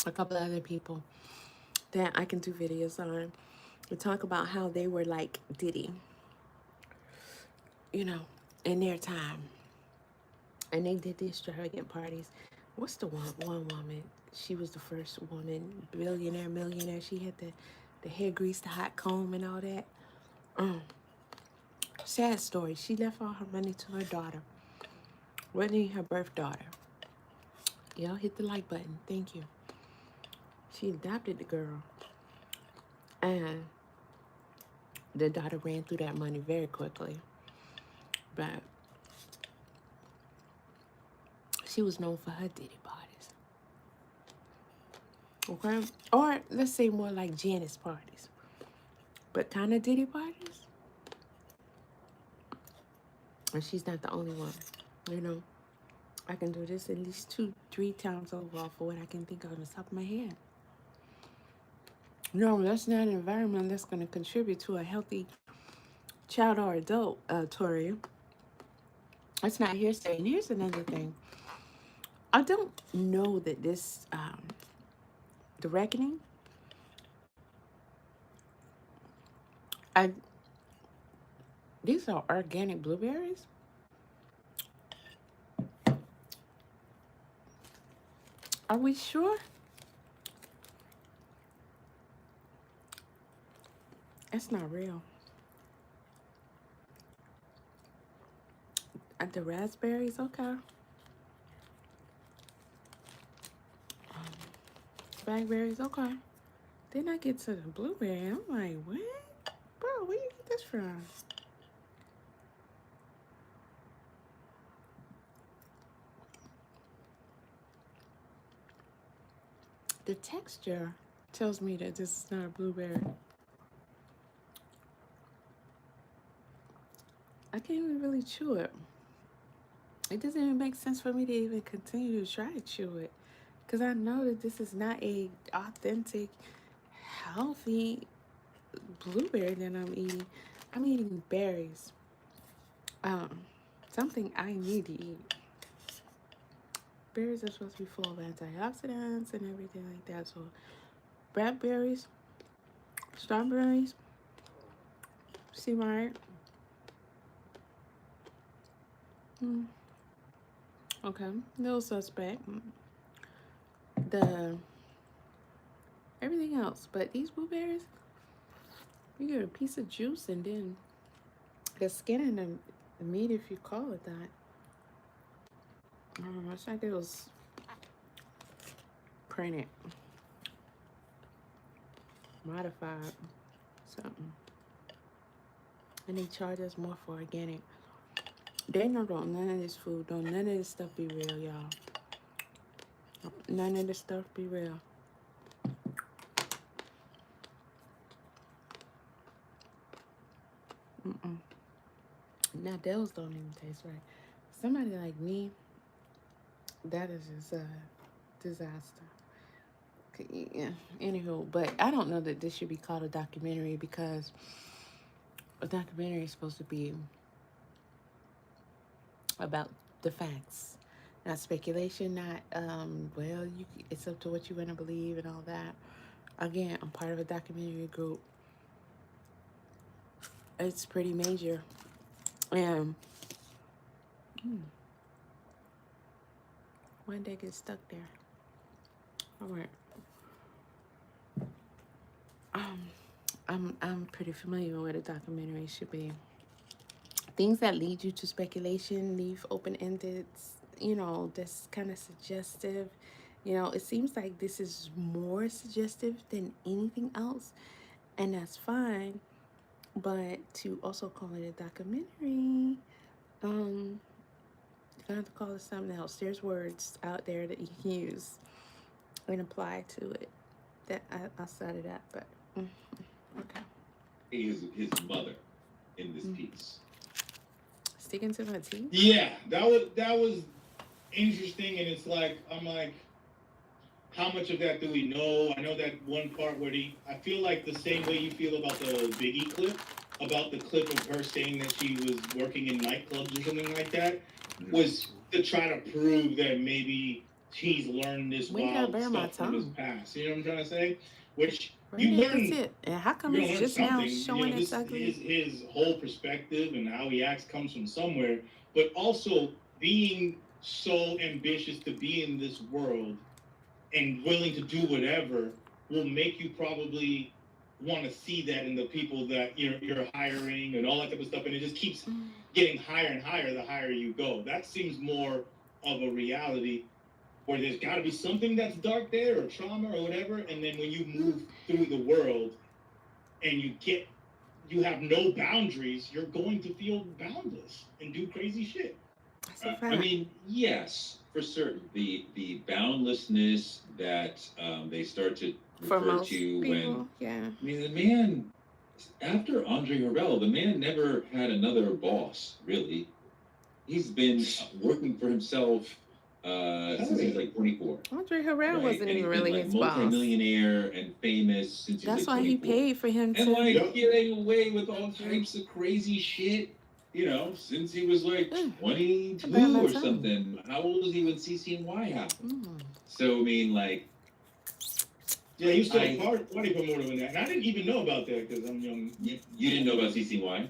a couple of other people that I can do videos on. We talk about how they were like Diddy, in their time. And they did the extravagant parties. What's the one woman? She was the first woman, billionaire, millionaire. She had the hair grease, the hot comb and all that. Sad story. She left all her money to her daughter. Whitney, her birth daughter. Y'all hit the like button. Thank you. She adopted the girl. And the daughter ran through that money very quickly. But she was known for her Diddy parties. Okay? Or let's say more like Janice parties. But kind of Diddy parties. And she's not the only one. I can do this at least 2-3 times overall for what I can think of on the top of my head. No, that's not an environment that's going to contribute to a healthy child or adult, Toure. That's not hearsay. And here's another thing. I don't know that this, The Reckoning, these are organic blueberries. Are we sure? That's not real. The raspberries, okay. blackberries. Okay. Then I get to the blueberry. I'm like, what? Bro, where you get this from? The texture tells me that this is not a blueberry. I can't even really chew it. It doesn't even make sense for me to even continue to try to chew it. Because I know that this is not a authentic, healthy blueberry that I'm eating. I'm eating berries. Something I need to eat. Berries are supposed to be full of antioxidants and everything like that. So, blackberries, strawberries, see right? Okay, no suspect. The everything else, but these blueberries, you get a piece of juice and then the skin and the meat, if you call it that. It's like it was printed, modified, something. And they charge us more for organic. They don't none of this food, don't none of this stuff be real, y'all. None of this stuff be real. Now those don't even taste right. Somebody like me, that is just a disaster. Yeah. Anywho, but I don't know that this should be called a documentary because a documentary is supposed to be about the facts, not speculation, not it's up to what you want to believe and all that. Again, I'm part of a documentary group. It's pretty major, and one day get stuck there. All right. I'm pretty familiar with what a documentary should be. Things that lead you to speculation, leave open-ended, this kind of suggestive. It seems like this is more suggestive than anything else, and that's fine. But to also call it a documentary, you're gonna have to call it something else. There's words out there that you can use and apply to it that outside of that, but okay. His mother in this piece. Sticking to my teeth? Yeah, that was interesting, and it's like, I'm like, how much of that do we know? I know that one part where I feel like the same way you feel about the Biggie clip, about the clip of her saying that she was working in nightclubs or something like that, was to try to prove that maybe he's learned this wild stuff from his past. You know what I'm trying to say? Which you learn. That's it. And how come he's just now showing its ugly? His whole perspective and how he acts comes from somewhere, but also being so ambitious to be in this world and willing to do whatever will make you probably want to see that in the people that you're hiring and all that type of stuff, and it just keeps getting higher and higher the higher you go. That seems more of a reality where there's got to be something that's dark there or trauma or whatever, and then when you move through the world and you have no boundaries, you're going to feel boundless and do crazy shit. I mean, yes, for certain. The boundlessness that they start to refer to when... Yeah. I mean, the man, after Andre Harrell, the man never had another boss, really. He's been working for himself since he was like 24. Andre Harrell wasn't even really his boss. Multi-millionaire and famous since he was That's like 24. why he paid for him and like getting away with all types of crazy shit, since he was like 22 or something. How old was he when CCNY happened? So I mean, like, yeah, he was still a party promoter in that. And I didn't even know about that because I'm young. You didn't know about CCNY?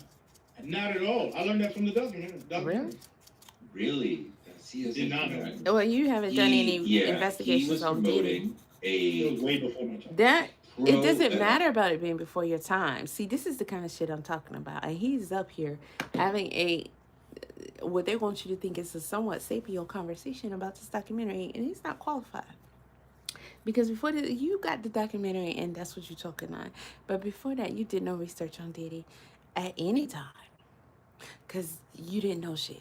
Not at all. I learned that from the documentary. Really? Did not know. Well, you haven't done any investigations on Diddy. It was way before my time. It doesn't matter about it being before your time. See, this is the kind of shit I'm talking about. And he's up here having what they want you to think is a somewhat sapient conversation about this documentary, and he's not qualified. Because before that, you got the documentary, and that's what you're talking on. But before that, you did no research on Diddy at any time, because you didn't know shit.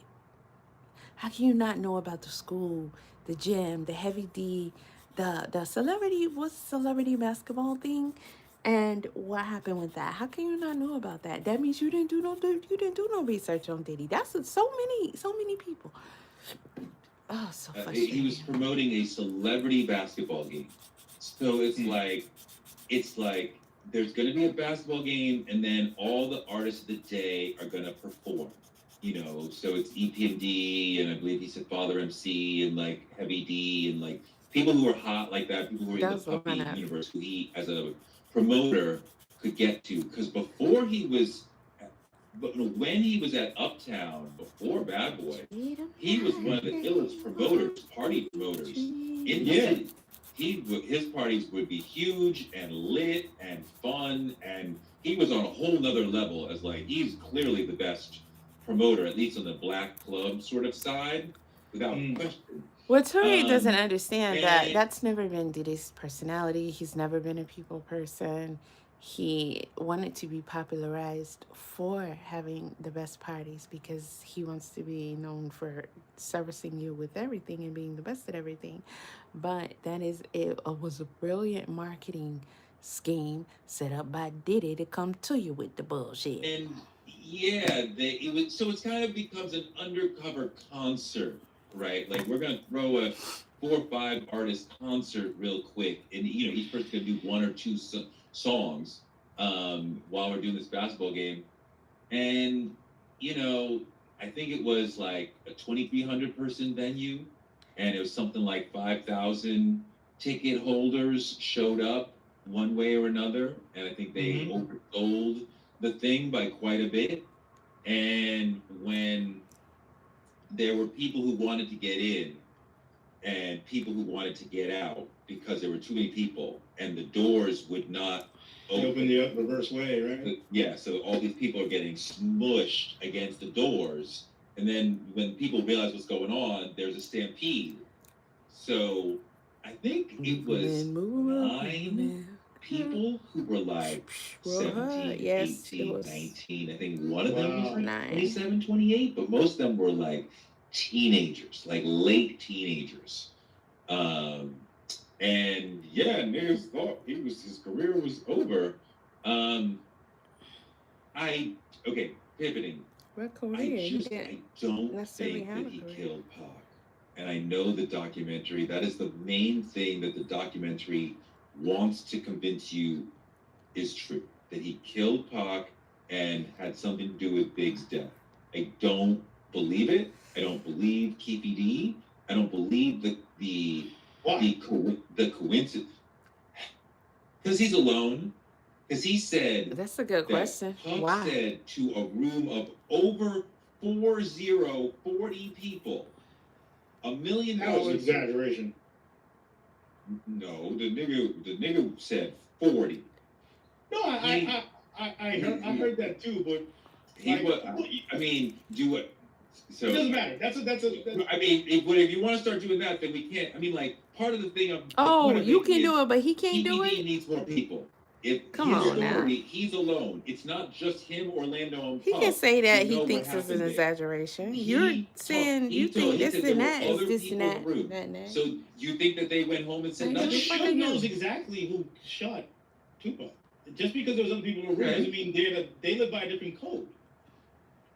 How can you not know about the school, the gym, the heavy D, the celebrity was celebrity basketball thing, and what happened with that? How can you not know about that? That means you didn't do no research on Diddy. That's so many people. Oh, so He was frustrating. promoting a celebrity basketball game. So it's like there's going to be a basketball game, and then all the artists of the day are going to perform. So it's EPMD, and I believe he said Father MC, and like Heavy D, and like people who are hot like that, people who are in the Those puppy lineup. universe, who he as a promoter could get to. Because before he was, but when he was at Uptown, before Bad Boy, he was one of the illest promoters, party promoters in the city. His parties would be huge and lit and fun, and he was on a whole nother level as like he's clearly the best promoter, at least on the black club sort of side, without question. Well, Toure doesn't Um, understand that and that's never been Diddy's personality. He's never been a people person. He wanted to be popularized for having the best parties because he wants to be known for servicing you with everything and being the best at everything. But it was a brilliant marketing scheme set up by Diddy to come to you with the bullshit. and yeah, it's kind of becomes an undercover concert, right? Like we're gonna throw a 4 or 5 artist concert real quick, and each person's gonna do 1 or 2 songs while we're doing this basketball game, and I think it was like a 2,300 person venue, and it was something like 5,000 ticket holders showed up one way or another, and I think they oversold the thing by quite a bit. And when there were people who wanted to get in and people who wanted to get out because there were too many people and the doors would not open the reverse way, right? Yeah, so all these people are getting smushed against the doors. And then when people realize what's going on, there's a stampede. So I think it was 9 people who were like 17, Yes, 18, 19. I think one Wow. of them was like 9. 27, 28, but most of them were like teenagers, like late teenagers. And yeah, niggas thought his career was over. Pivoting. What career? I don't think that he killed Pac. And I know the documentary, that is the main thing that the documentary wants to convince you is true. That he killed Pac and had something to do with Big's death. I don't believe it. I don't believe Keefy D. I don't believe the coincidence. Because he's alone. Because he said that's a good question. Pac Why? said to a room of over 40 people, $1 million. That was an exaggeration. No, the nigga said 40. No, I heard that too, but do what? So it doesn't matter. That's if you want to start doing that, then we can't. I mean, like part of the thing. You can do it, but he can't do it. He needs more people. Come on now. He's alone. It's not just him, Orlando, and He Puff. can say that he thinks it's an exaggeration. You're saying you think this and that is this and that. So you think that they went home and said nothing? Show knows exactly who shot Tupac. Just because there was other people in the room doesn't mean they live by a different code.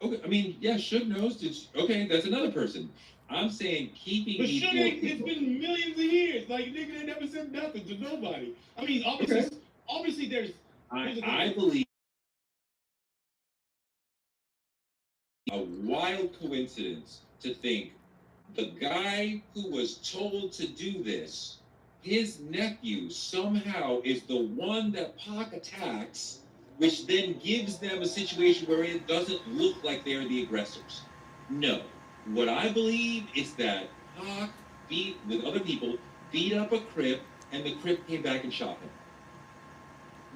Okay, I mean, yeah, Suge knows. Okay, that's another person. I'm saying keeping. But Suge, it's been millions of years. Like nigga, they never said nothing to nobody. I mean, obviously, there's. I believe a wild coincidence to think the guy who was told to do this, his nephew somehow is the one that Pac attacks, which then gives them a situation where it doesn't look like they're the aggressors. No. What I believe is that Pac with other people, beat up a Crip, and the Crip came back and shot him.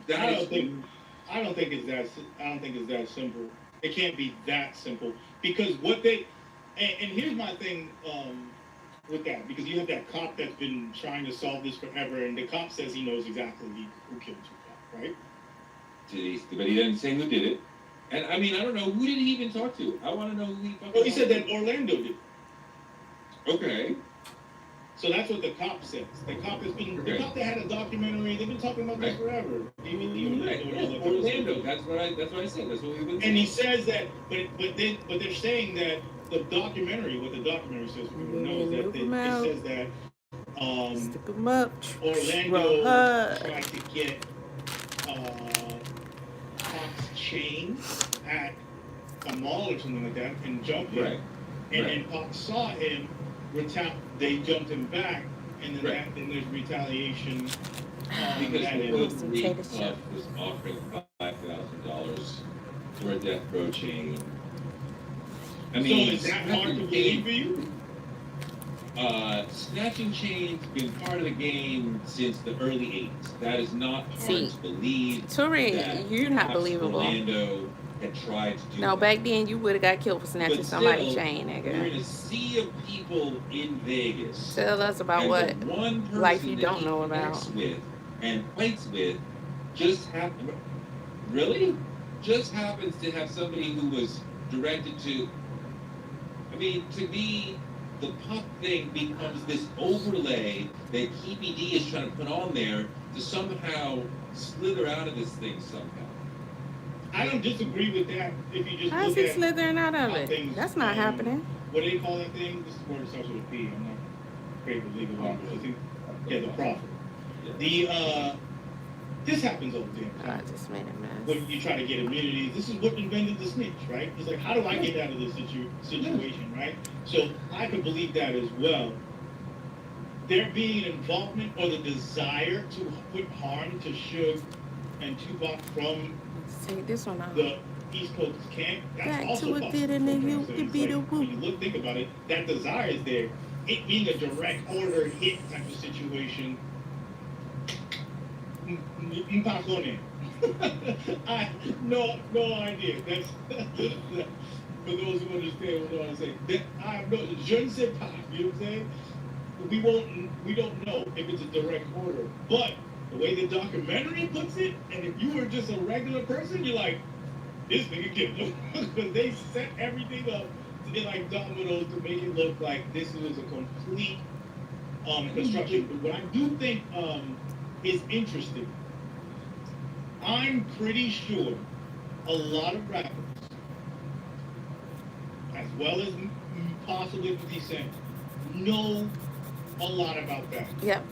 I don't think it's that simple. It can't be that simple because and here's my thing with that? Because you have that cop that's been trying to solve this forever, and the cop says he knows exactly who killed Tupac, right? But he didn't say who did it. And I mean, I don't know, who did he even talk to? I want to know who he fucking Well, he said that Orlando did. Okay. So that's what the cop says. The cop has been the cop that had a documentary. They've been talking about this forever. Even Orlando. That's what I said. That's what we've been saying. And he says that, but they're saying that the documentary, what the documentary says, we don't know, is that it says that stick 'em up. Orlando tried to get Pac's chain at a mall or something like that and jumped him. Right. And then Pac saw him, they jumped him back, and then then there's retaliation. Because Puerto was offering $5,000 for a death row chain. I mean, so is that hard to believe for you? Snatching chains been part of the game since the early 80s. That is not hard to believe. Toure, you're not believable. Orlando had tried to do no, that. back then you would have got killed for snatching somebody's chain, nigga. We're in a sea of people in Vegas. Tell us about what life you don't know about. With and fights with just happens to have somebody who was directed to. I mean, to me, the pup thing becomes this overlay that PDiddy is trying to put on there to somehow slither out of this thing somehow. I don't disagree with that. If you just how's he slithering out of it? Things, that's not happening. What do they call that thing? This is where it starts with a P. I'm not great with legal language. I think, the profit. This happens all the time. I just made a mess. When you try to get immunity, this is what invented the snitch, right? It's like, how do I get out of this situation, right? So I could believe that as well. There being an involvement or the desire to put harm to Suge and Tupac from take this one off. The East Coast camp, that's back also to a possible. bit and then you When you think about it, that desire is there. It being a direct order hit type of situation. I no idea. That's for those who understand what I'm saying. I have no je ne sais pas, you know what I'm saying? We don't know if it's a direct order. But the way the documentary puts it, and if you were just a regular person, you're like, this nigga killed him. Because they set everything up like dominoes to make it look like this was a complete construction. But what I do think is interesting, I'm pretty sure a lot of rappers, as well as possibly 50 Cent, know a lot about that. Yep.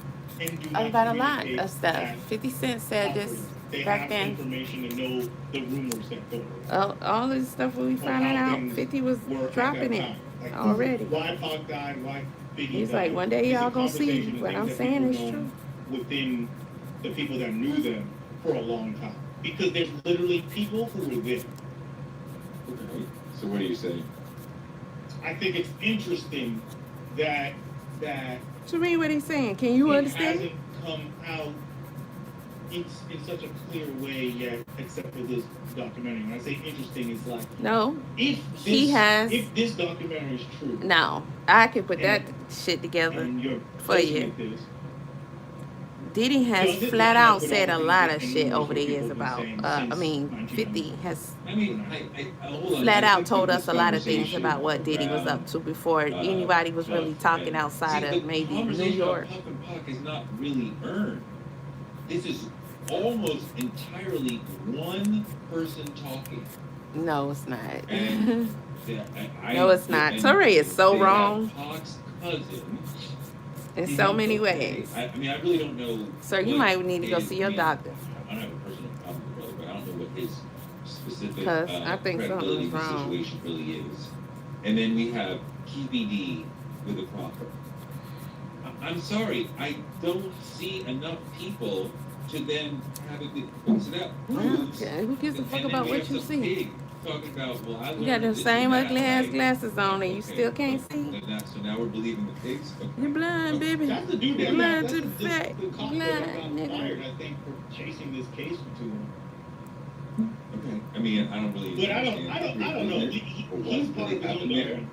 About a lot of stuff. 50 Cent said this back then. Information to know the rumors that go. All this stuff we finding out, 50 was dropping it like, already. Why Pac died, why Biggie He's died. like, one day y'all gonna see what I'm saying is true. Within the people that knew them for a long time. Because there's literally people who were there. Okay. So what are you saying? I think it's interesting that to me, what he's saying, can you understand? It hasn't come out in such a clear way yet, except for this documentary. When I say interesting, it's like no. If this documentary is true, no, I could put that shit together for you. Diddy has flat out said a lot of shit over the years about. 50 has flat out told us a lot of things about what Diddy was up to before anybody was really talking outside of maybe New York. Puff and Pac is not really earned. This is almost entirely one person talking. No, it's not. And, no, it's not. Toure is so wrong. Pac's cousin. In so many ways. I mean, I really don't know. Sir, you might need to go see your doctor. I don't have a personal problem with brother, but I don't know what his specific because I think credibility something's wrong. Situation really is. And then we have PDiddy with a proffer. I'm sorry, I don't see enough people to then have it. So that proves. Okay, who gives a fuck about what you see? Talking about, well, you got the same ugly ass glasses on and you still can't see. So now we're believing the pigs. Okay. You're blind, baby. That's the dude You're blind to the fact. The cop that got fired, I think, for chasing this case for too long. Okay. I mean, I don't really. But I don't know. He's part of his own documentary.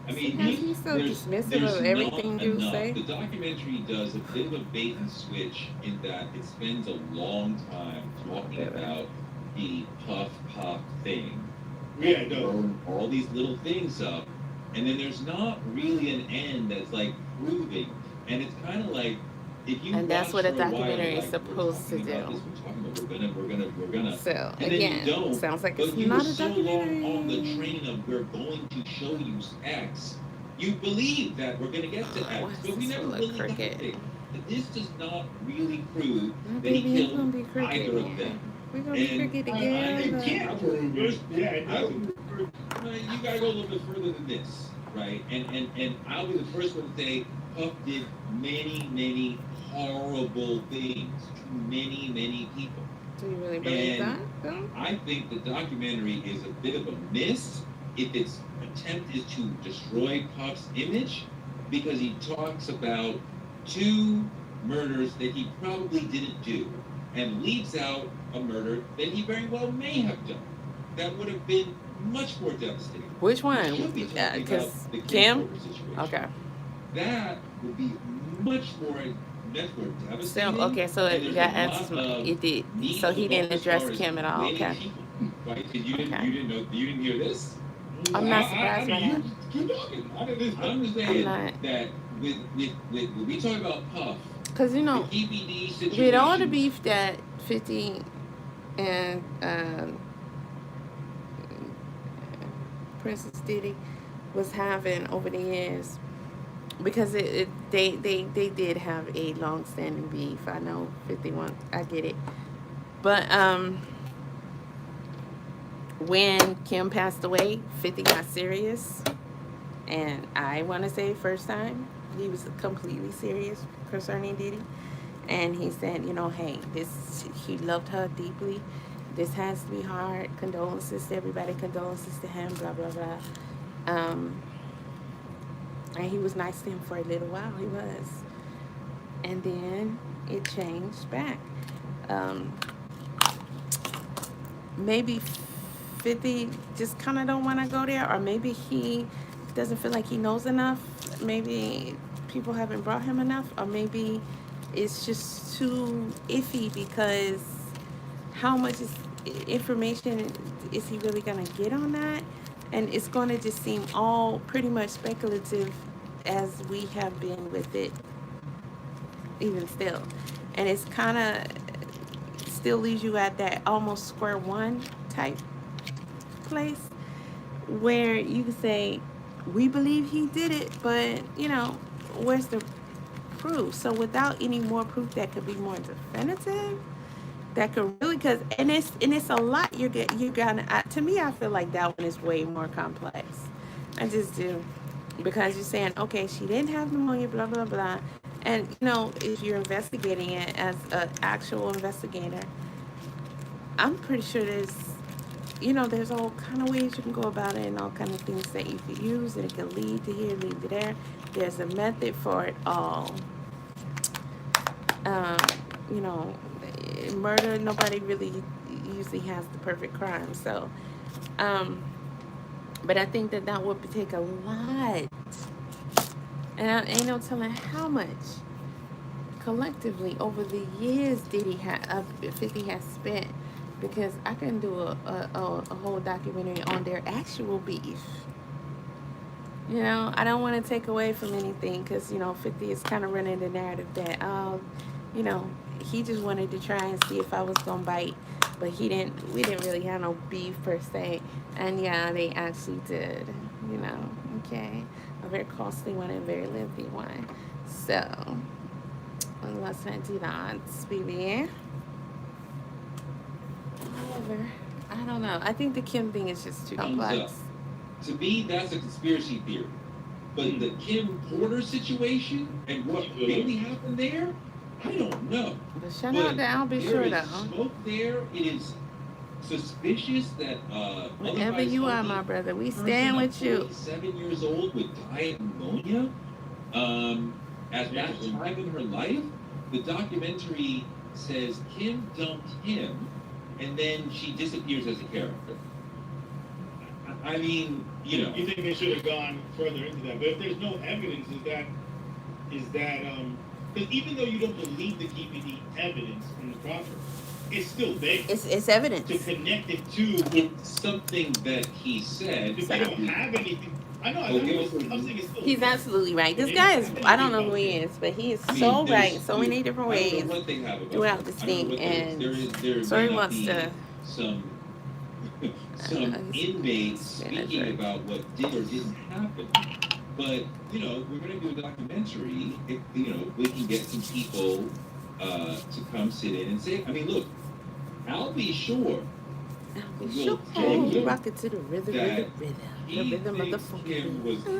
I See mean, how she's so dismissive there's of everything not you enough. say? The documentary does a bit of a bait and switch in that it spends a long time talking about the puff puff thing. Yeah, it does. Burn all these little things up, and then there's not really an end that's like proving. And it's kind of like if you And that's watch what a for a while, documentary is like supposed to we're talking about do. this, we're gonna, So and then you again, don't. sounds like But it's you were not a so long on the documentary. train of we're going to show you X, you believe that we're gonna get to Why X, is but we this never feel like really got cricket? there. And this does not really prove My that he baby ain't killed gonna be cricket either of again. them. We're gonna be And cricket It together. can't prove it. Yeah, it doesn't. you gotta go a little bit further than this, right? And I'll be the first one to say Puff did many horrible things to many people. Do you really believe And that, though? I think the documentary is a bit of a miss if its attempt is to destroy Puff's image, because he talks about 2 murders that he probably didn't do and leaves out a murder that he very well may have done. That would have been much more devastating. Which We one? should be talking Because about the Kim? Porter situation. Okay. That would be much more devastating. So okay, so and there's that a answers lot my. of It did. need So he above didn't the address stars Kim at all. winning Okay. people, right? Because you Okay. didn't know, you didn't hear this. I'm not surprised by you that. keep talking. I'm just I'm saying not. that with when we talk about Puff, Cause you the know, PDiddy situation, with all the beef that 50 and Princess Diddy was having over the years, because they did have a long-standing beef. I know 51. I get it, but when Kim passed away, 50 got serious, and I want to say first time he was completely serious concerning Diddy, and he said, you know, hey, this he loved her deeply. This has to be hard. Condolences to everybody. Condolences to him. Blah blah blah. And he was nice to him for a little while. He was, and then it changed back. Um, maybe 50 just kind of don't want to go there, or maybe he doesn't feel like he knows enough. Maybe people haven't brought him enough, or maybe it's just too iffy, because how much information is he really going to get on that? And it's going to just seem all pretty much speculative, as we have been with it even still. And it's kind of still leaves you at that almost square one type place, where you can say, we believe he did it, but you know, where's the proof? So without any more proof that could be more definitive, that could really, because and it's a lot you're gonna, to me, I feel like that one is way more complex. I just do, because you're saying, okay, she didn't have pneumonia, blah blah blah, and you know, if you're investigating it as an actual investigator, I'm pretty sure there's all kind of ways you can go about it, and all kind of things that you could use, and it can lead to here, lead to there. There's a method for it all. Um, you know, murder, nobody really usually has the perfect crime. So, but I think that would take a lot, and I ain't no telling how much collectively over the years Diddy 50 has spent, because I can do a whole documentary on their actual beef. You know, I don't want to take away from anything, because, 50 is kind of running the narrative that, you know, he just wanted to try and see if I was going to bite, but we didn't really have no beef per se. And yeah, they actually did, okay. A very costly one and very lengthy one. So, let's not do that, baby. However, I don't know. I think the Kim thing is just too complex. To me, that's a conspiracy theory. But the Kim Porter situation and what really happened there, I don't know. But shout out to I'll be sure though. Smoke there. It is suspicious that wherever you are, my brother, we stand with you. 7 years old with diet pneumonia. At that time in her life, the documentary says Kim dumped him, and then she disappears as a character. I mean, you know. You think they should have gone further into that? But if there's no evidence, is that because even though you don't believe the KPD evidence from the proffer, it's still there. It's evidence to connect it to. It's something that he said. If they don't have anything. I know. I'm saying it's still. He's absolutely right. This guy is, I don't know who he is, but he is so right in so many different ways throughout this thing. And Toure wants to. Some inmates speaking about what did or didn't happen. But, you know, we're going to do a documentary. If, you know, we can get some people to come sit in and say, I mean, look, I'll be sure. You rock it to the rhythm, the rhythm of the funky. So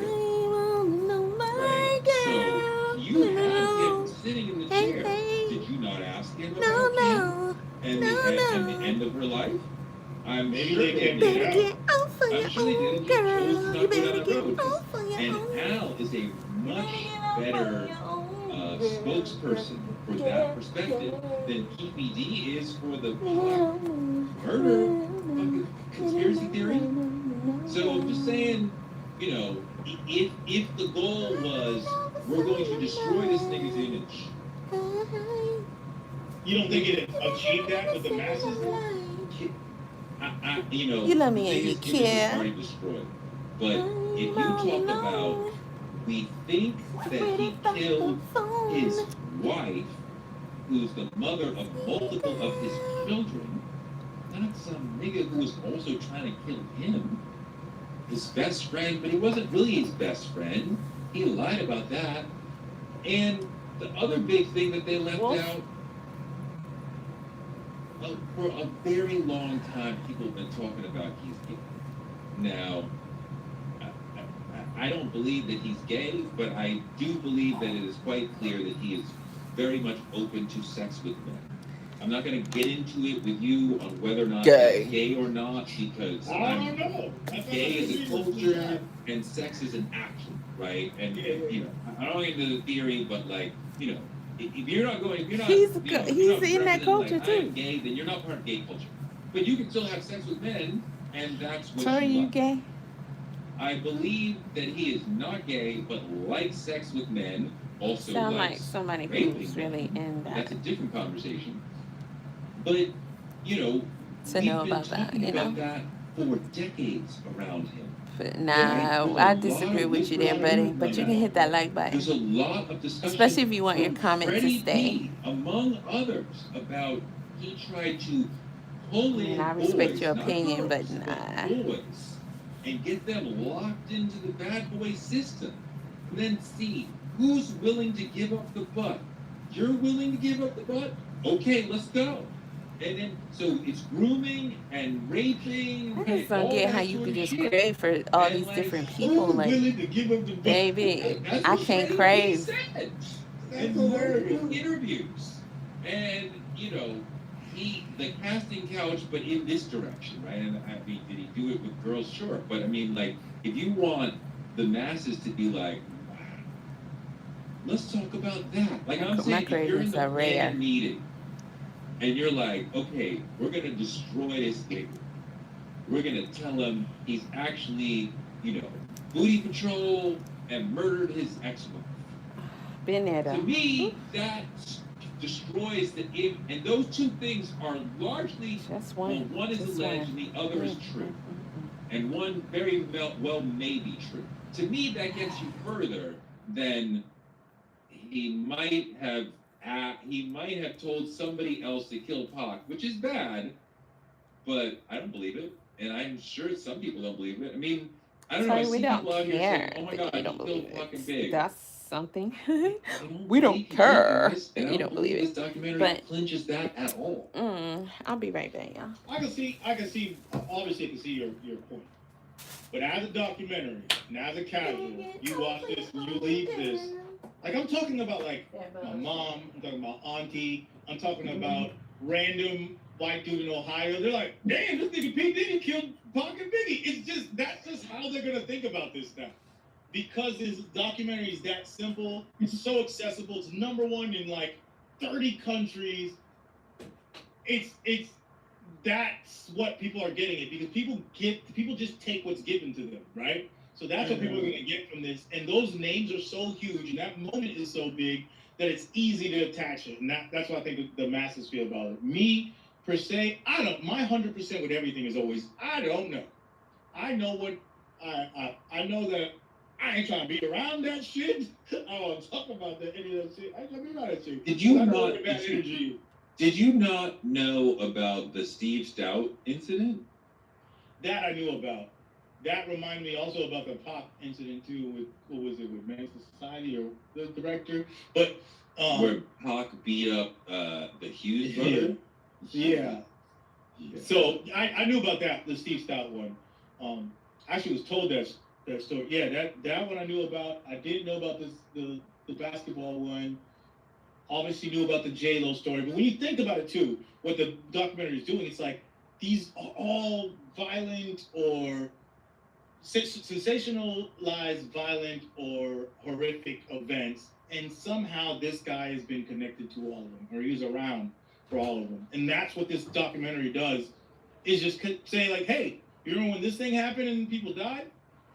you have him sitting in the chair. Did you not ask him about Kim and the end of her life? I'm Maybe sure they they can did. out for your own girl. You better get out for your And own. Al is a much better spokesperson for that perspective than KPD is for the murder conspiracy theory. So I'm just saying, you know, if the goal was we're going to destroy this nigga's image, you don't think it achieved that with the masses? You know, you love me and you care. Already destroyed. But if you talk about, we think that he killed his wife, who's the mother of multiple of his children, not some nigga who was also trying to kill him, his best friend, but he wasn't really his best friend. He lied about that. And the other big thing that they left out, for a very long time, people have been talking about he's gay. Now, I don't believe that he's gay, but I do believe that it is quite clear that he is very much open to sex with men. I'm not going to get into it with you on whether or not he's gay or not, because I don't know. Gay is a culture and sex is an action, right? And, you know, I don't get into the theory, but like, you know, if you're not he's in that culture like, too. I'm gay, then you're not part of gay culture. But you can still have sex with men, and that's what So are you gay? I believe that he is not gay, but likes sex with men. Also, sound likes like somebody raping who's men. really in that. That's a different conversation. But you know, to know about that, you know. That for decades around him. But nah, I disagree with you there, buddy. But you can hit that like button. There's a lot of discussion, especially if you want your comment to stay. Among others, about he tried to pull in I respect boys, your opinion, girls, but nah. Boys, and get them locked into the bad boy system. And then see who's willing to give up the butt. You're willing to give up the butt? Okay, let's go. And then, so it's grooming and raping. I just don't get how you could just crave for all these different people. Like, baby, I can't crave. And interviews. And, you know, the casting couch, but in this direction, right? And I mean, did he do it with girls? Sure. But I mean, like, if you want the masses to be like, wow, let's talk about that. Like I'm saying, if you're in the planning meeting, and you're like, okay, we're going to destroy this nigga. We're going to tell him he's actually, you know, booty patrol and murdered his ex-wife. Been there, though. To me, that destroys the image. And those two things are largely, one is alleged and the other is true. And one very well may be true. To me, that gets you further than he might have told somebody else to kill Pac, which is bad, but I don't believe it, and I'm sure some people don't believe it. I mean, I don't know. I see people out here saying, "Oh my God, he killed Pac and Big." That's something. We don't care. You don't believe it. This documentary clinches that at all. I'll be right back, y'all. I can see. Obviously, I can see your point. But as a documentary, and as a casual, you watch this and you leave this. Like, I'm talking about, like, my mom, I'm talking about auntie, I'm talking about random white dude in Ohio. They're like, damn, this nigga PDiddy killed Pac and Biggie. That's just how they're going to think about this stuff. Because this documentary is that simple, it's so accessible, it's #1 in, like, 30 countries. It's that's what people are getting it, because people just take what's given to them, right? So that's what people are going to get from this. And those names are so huge, and that moment is so big that it's easy to attach it. And that's what I think the masses feel about it. Me, per se, my 100% with everything is always, I don't know. I know what, I know that I ain't trying to be around that shit. I don't want to talk about any of that shit. I ain't trying to be around that shit. Did you not know about the Steve Stout incident? That I knew about. That reminded me also about the Pac incident too. With what was it, with Men's Society or the director? But where Pac beat up the Hughes brother. Yeah. So I knew about that, the Steve Stout one. Actually was told that story. Yeah, that one I knew about. I didn't know about the basketball one. Obviously knew about the J-Lo story. But when you think about it too, what the documentary is doing, it's like these are all violent or sensationalized violent or horrific events, and somehow this guy has been connected to all of them, or he was around for all of them. And that's what this documentary does, is just say like, hey, you remember when this thing happened and people died?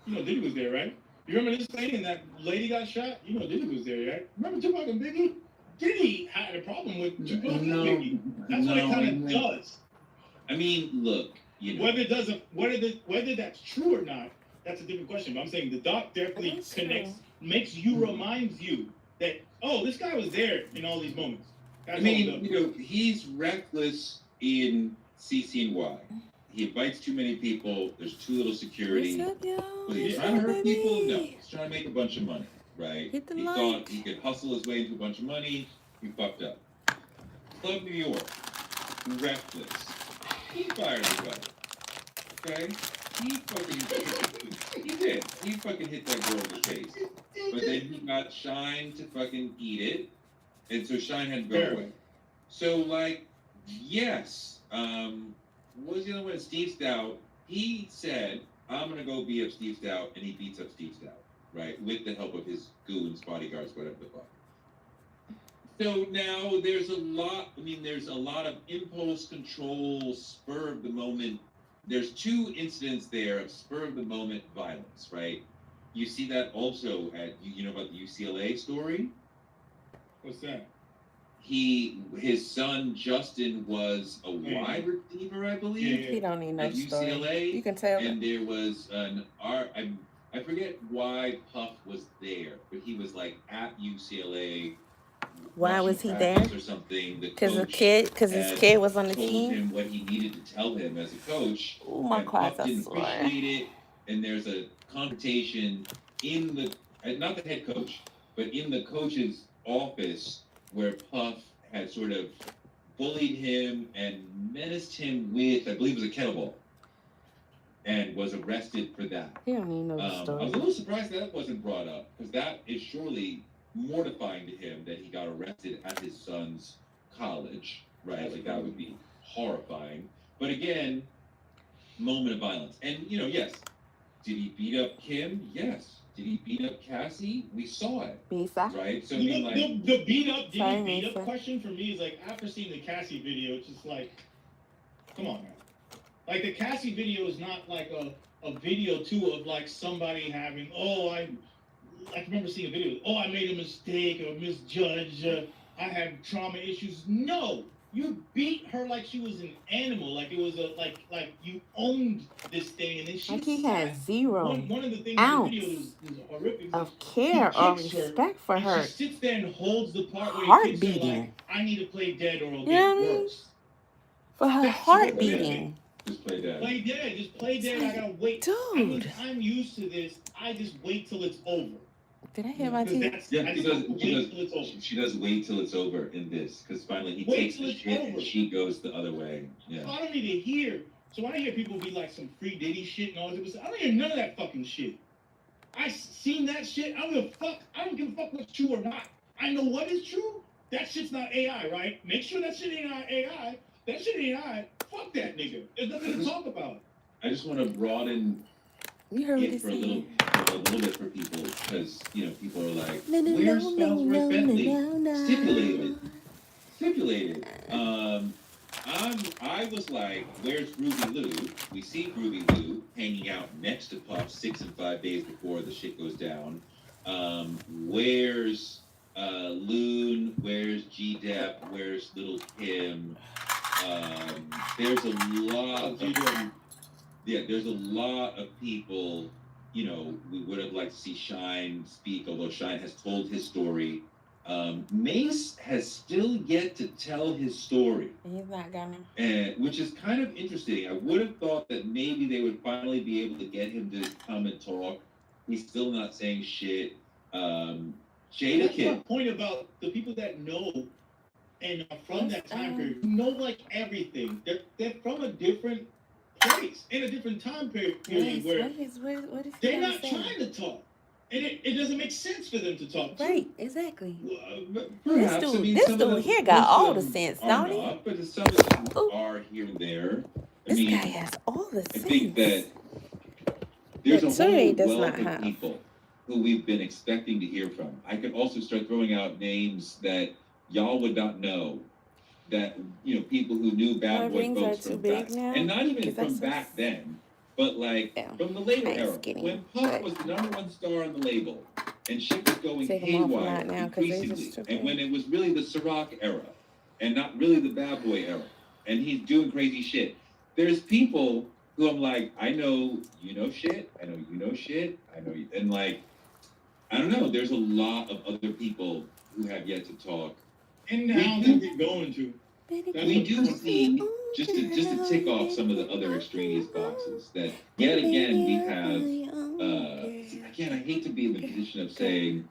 You know, Diddy was there, right? You remember this thing and that lady got shot? You know, Diddy was there, right? Remember Tupac and Biggie? Diddy had a problem with Tupac and Biggie. That's what it kind of does. I mean, look, you know, whether that's true or not, that's a different question. But I'm saying the doc definitely makes you, reminds you that, oh, this guy was there in all these moments. That's you know, he's reckless in CCNY. He invites too many people. There's too little security. What's up, y'all? Was he trying to hurt people? No, he's trying to make a bunch of money, right? He thought he could hustle his way into a bunch of money. He fucked up. Club New York, reckless. He fired the guy. Okay? He did. He fucking hit that girl in the face. But then he got Shine to fucking eat it. And so Shine had to go away. So, like, yes. What was the other one? Steve Stout. He said, I'm going to go beat up Steve Stout. And he beats up Steve Stout. Right? With the help of his goons, bodyguards, whatever the fuck. So now there's a lot of impulse control, spur of the moment. There's two incidents there of spur of the moment violence, right? You see that also at, you know about the UCLA story? What's that? His son Justin was a wide receiver, I believe. He don't need no at story. UCLA. You can tell. And there was I forget why Puff was there, but he was like at UCLA. Why was he there? Or something. Because his kid was on the team. Told him what he needed to tell him as a coach. Oh, my class, I didn't swear. appreciate it, and there's a confrontation in the not the head coach, but in the coach's office where Puff had sort of bullied him and menaced him with, I believe it was a kettlebell, and was arrested for that. You don't need no story. I was a little surprised that wasn't brought up, because that is surely mortifying to him that he got arrested at his son's college, right? Like, that would be horrifying. But again, moment of violence. And, you know, yes, did he beat up Kim? Yes. Did he beat up Cassie? We saw it. Bisa. Right? So, the beat up question for me is like, after seeing the Cassie video, it's just like, come on, man. Like, the Cassie video is not like a video, too, of like somebody having, I remember seeing a video. I made a mistake or misjudged. I have trauma issues. No, you beat her like she was an animal. Like it was like you owned this thing, and then she. Like he had zero one of the things ounce in the video is horrific. of care or respect for her. She sits there and holds the part where heart the kids beating. are like, I need to play dead or it'll You get worse. For her heart beating. Just play dead. Just play dead. I gotta wait. Dude. I'm used to this. I just wait till it's over. Did I hear my teeth? Yeah, she does wait till it's over in this, because finally he takes the shit and she goes the other way. Yeah. So I don't need to hear. So when I hear people be like some free Diddy shit and all this, I don't hear none of that fucking shit. I seen that shit. I don't give a fuck. I don't give a fuck what's true or not. I know what is true. That shit's not AI, right? Make sure that shit ain't AI. That shit ain't AI. Fuck that nigga. There's nothing to talk about. I just want to broaden it for a little bit for people, because, you know, people are like, where's Spells Bentley? Stipulated. I was like, where's Groovy Lou? We see Groovy Lou hanging out next to Puff 6 and 5 days before the shit goes down. Where's Loon? Where's G-Dep? Where's Little Kim? There's a lot of, there's a lot of people, you know, we would have liked to see Shine speak, although Shine has told his story. Mace has still yet to tell his story. He's not gonna. Which is kind of interesting. I would have thought that maybe they would finally be able to get him to come and talk. He's still not saying shit. Jada That's Kid. my point about the people that know and are from that time period, who know like everything. They're from a different place in a different time period where what is they're not trying to talk. And it doesn't make sense for them to talk. Right, exactly. Perhaps, this dude here got all the sense, don't he? Not, but some of them are here and there. This guy has all the sense. I think that there's a Toure does whole not wealth of have. people who we've been expecting to hear from. I could also start throwing out names that y'all would not know. That, you know, people who knew Bad Boy folks from back, and not even from back then, but like from the later era, when Puff was the #1 star on the label, and shit was going haywire increasingly, and when it was really the Ciroc era, and not really the Bad Boy era, and he's doing crazy shit. There's people who I'm like, I know you know shit, I know you know shit, I know you, and like, I don't know. There's a lot of other people who have yet to talk. And now they're going to. We do see, just to tick off some of the other extraneous boxes, that yet again we have, again, I hate to be in the position of saying,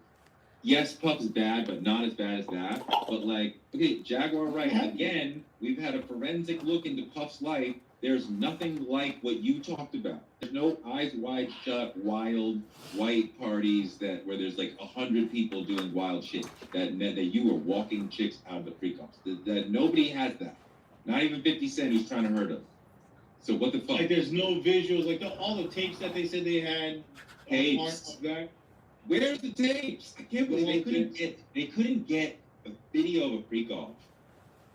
yes, Puff's bad, but not as bad as that. But like, okay, Jaguar Wright, again, we've had a forensic look into Puff's life. There's nothing like what you talked about. There's no eyes wide shut, wild, white parties where there's like 100 people doing wild shit. That you were walking chicks out of the pre-coms. That nobody has that. Not even 50 Cent who's trying to hurt us. So what the fuck? Like there's no visuals, like all the tapes that they said they had. Tapes. Where's the tapes? I can't believe they couldn't get a video of a freak-off.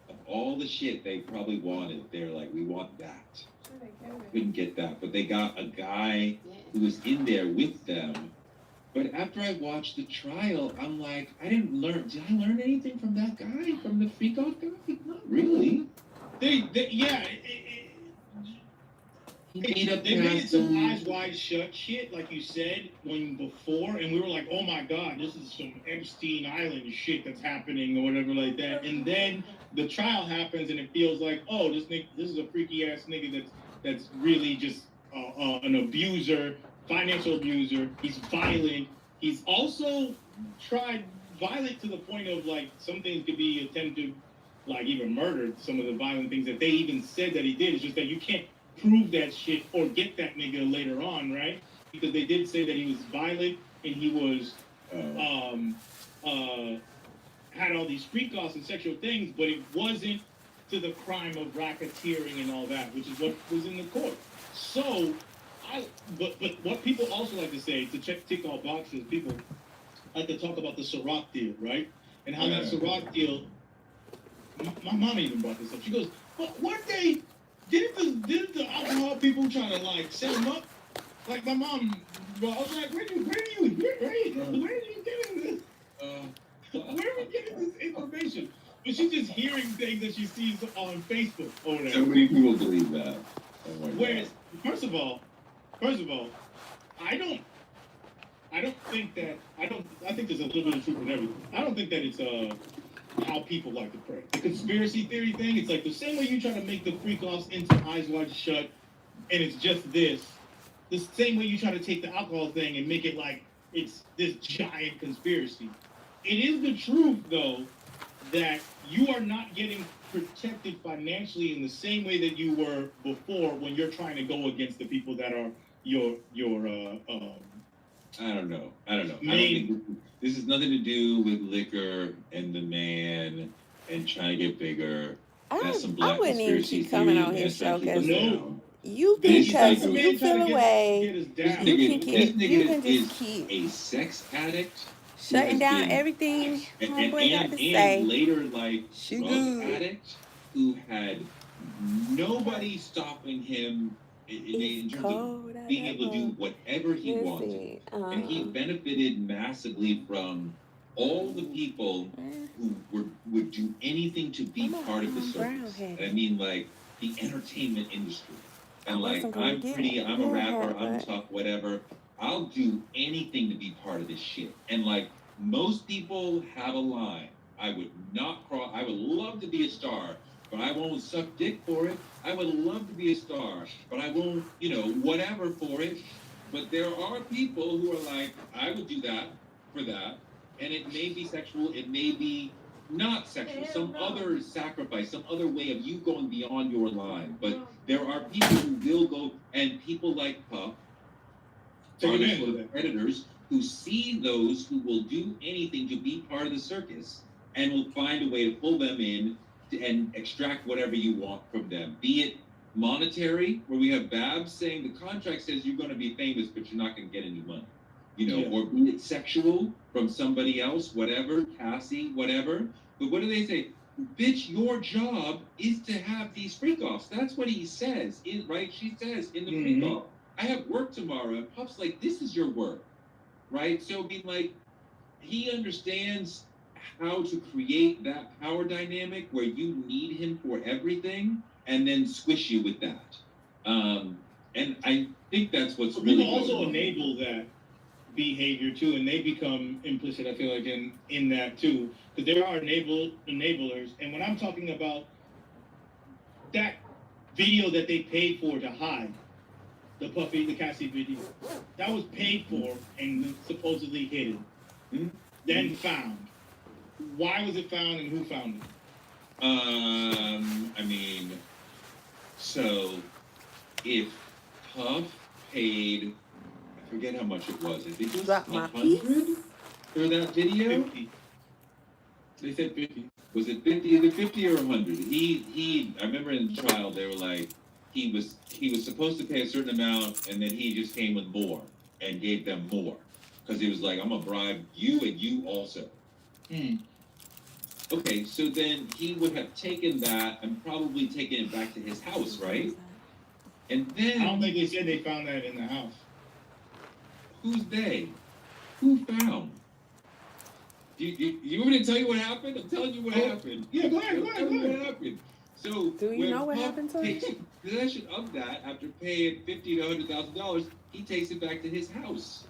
Of all the shit they probably wanted, they're like, we want that. Couldn't get that, but they got a guy who was in there with them. But after I watched the trial, I'm like, did I learn anything from that guy, from the freak-off guy? Not really. They They made some eyes wide shut shit, like you said, before, and we were like, oh my god, this is some Epstein Island shit that's happening or whatever like that. And then the trial happens and it feels like, oh, this is a freaky ass nigga that's really just an abuser, financial abuser. He's violent. He's also tried violent to the point of like some things could be attempted, like even murder. Some of the violent things that they even said that he did. It's just that you can't prove that shit or get that nigga later on, right? Because they did say that he was violent and he was had all these freak-offs and sexual things, but it wasn't to the crime of racketeering and all that, which is what was in the court. So, but what people also like to say, to tick all boxes, people like to talk about the Ciroc deal, right? And how that Ciroc deal, my mom even brought this up. She goes, but weren't they, didn't the alcohol people try to like set them up? Like my mom, I was like, where are you getting this? Where are we getting this information? But she's just hearing things that she sees on Facebook or whatever. So many people believe that. Whereas, first of all, I think there's a little bit of truth in everything. I don't think that it's how people like to pray. The conspiracy theory thing, it's like the same way you try to make the freak-offs into Eyes Wide Shut, and it's just this. The same way you try to take the alcohol thing and make it like it's this giant conspiracy. It is the truth, though, that you are not getting protected financially in the same way that you were before when you're trying to go against the people that are your I don't know. I don't think this has nothing to do with liquor and the man and trying to get bigger. That's some black I wouldn't even conspiracy keep coming theory on his show that's trying to because keep us down. you because you feel away. This nigga is a sex addict. Shutting down everything homeboy got to say. And later, like, drug addict who had nobody's stopping him in terms of being able to do whatever he wanted. And he benefited massively from all the people who would do anything to be part of the circus. And I mean, like, the entertainment industry. And like, I'm pretty, I'm a rapper, I'm tough, whatever. I'll do anything to be part of this shit. And like, most people have a line. I would not cross, I would love to be a star, but I won't suck dick for it. I would love to be a star, but I won't, whatever for it. But there are people who are like, I would do that for that. And it may be sexual, it may be not sexual, some other sacrifice, some other way of you going beyond your line. But there are people who will go, and people like Puff are the sort of predators who see those who will do anything to be part of the circus and will find a way to pull them in and extract whatever you want from them. Be it monetary, where we have Babs saying the contract says you're going to be famous, but you're not going to get any money. Or be it sexual from somebody else, whatever, Cassie, whatever. But what do they say? Bitch, your job is to have these freak-offs. That's what he says, right? She says in the freak-off, I have work tomorrow. And Puff's like, this is your work, right? So being like, he understands how to create that power dynamic where you need him for everything and then squish you with that. And I think that's what's really people also enable that behavior too, and they become implicit, I feel like, in that too, because there are enablers. And when I'm talking about that video that they paid for to hide, the Cassie video, that was paid for and supposedly hidden, then found. Why was it found and who found it? I mean, so if Puff paid, I forget how much it was. I think it was 100 for that video. 50. They said 50. Was it 50? Either 50 or 100. I remember in the trial they were like, he was supposed to pay a certain amount, and then he just came with more and gave them more because he was like, I'm gonna bribe you and you also. Okay, so then he would have taken that and probably taken it back to his house, right? And then I don't think they said they found that in the house. Who's they? Who found? You want me to tell you what happened? I'm telling you what happened. Yeah, go ahead. What happened? So do you know what happened to him? Possession of that after paying $50,000 to $100,000, he takes it back to his house.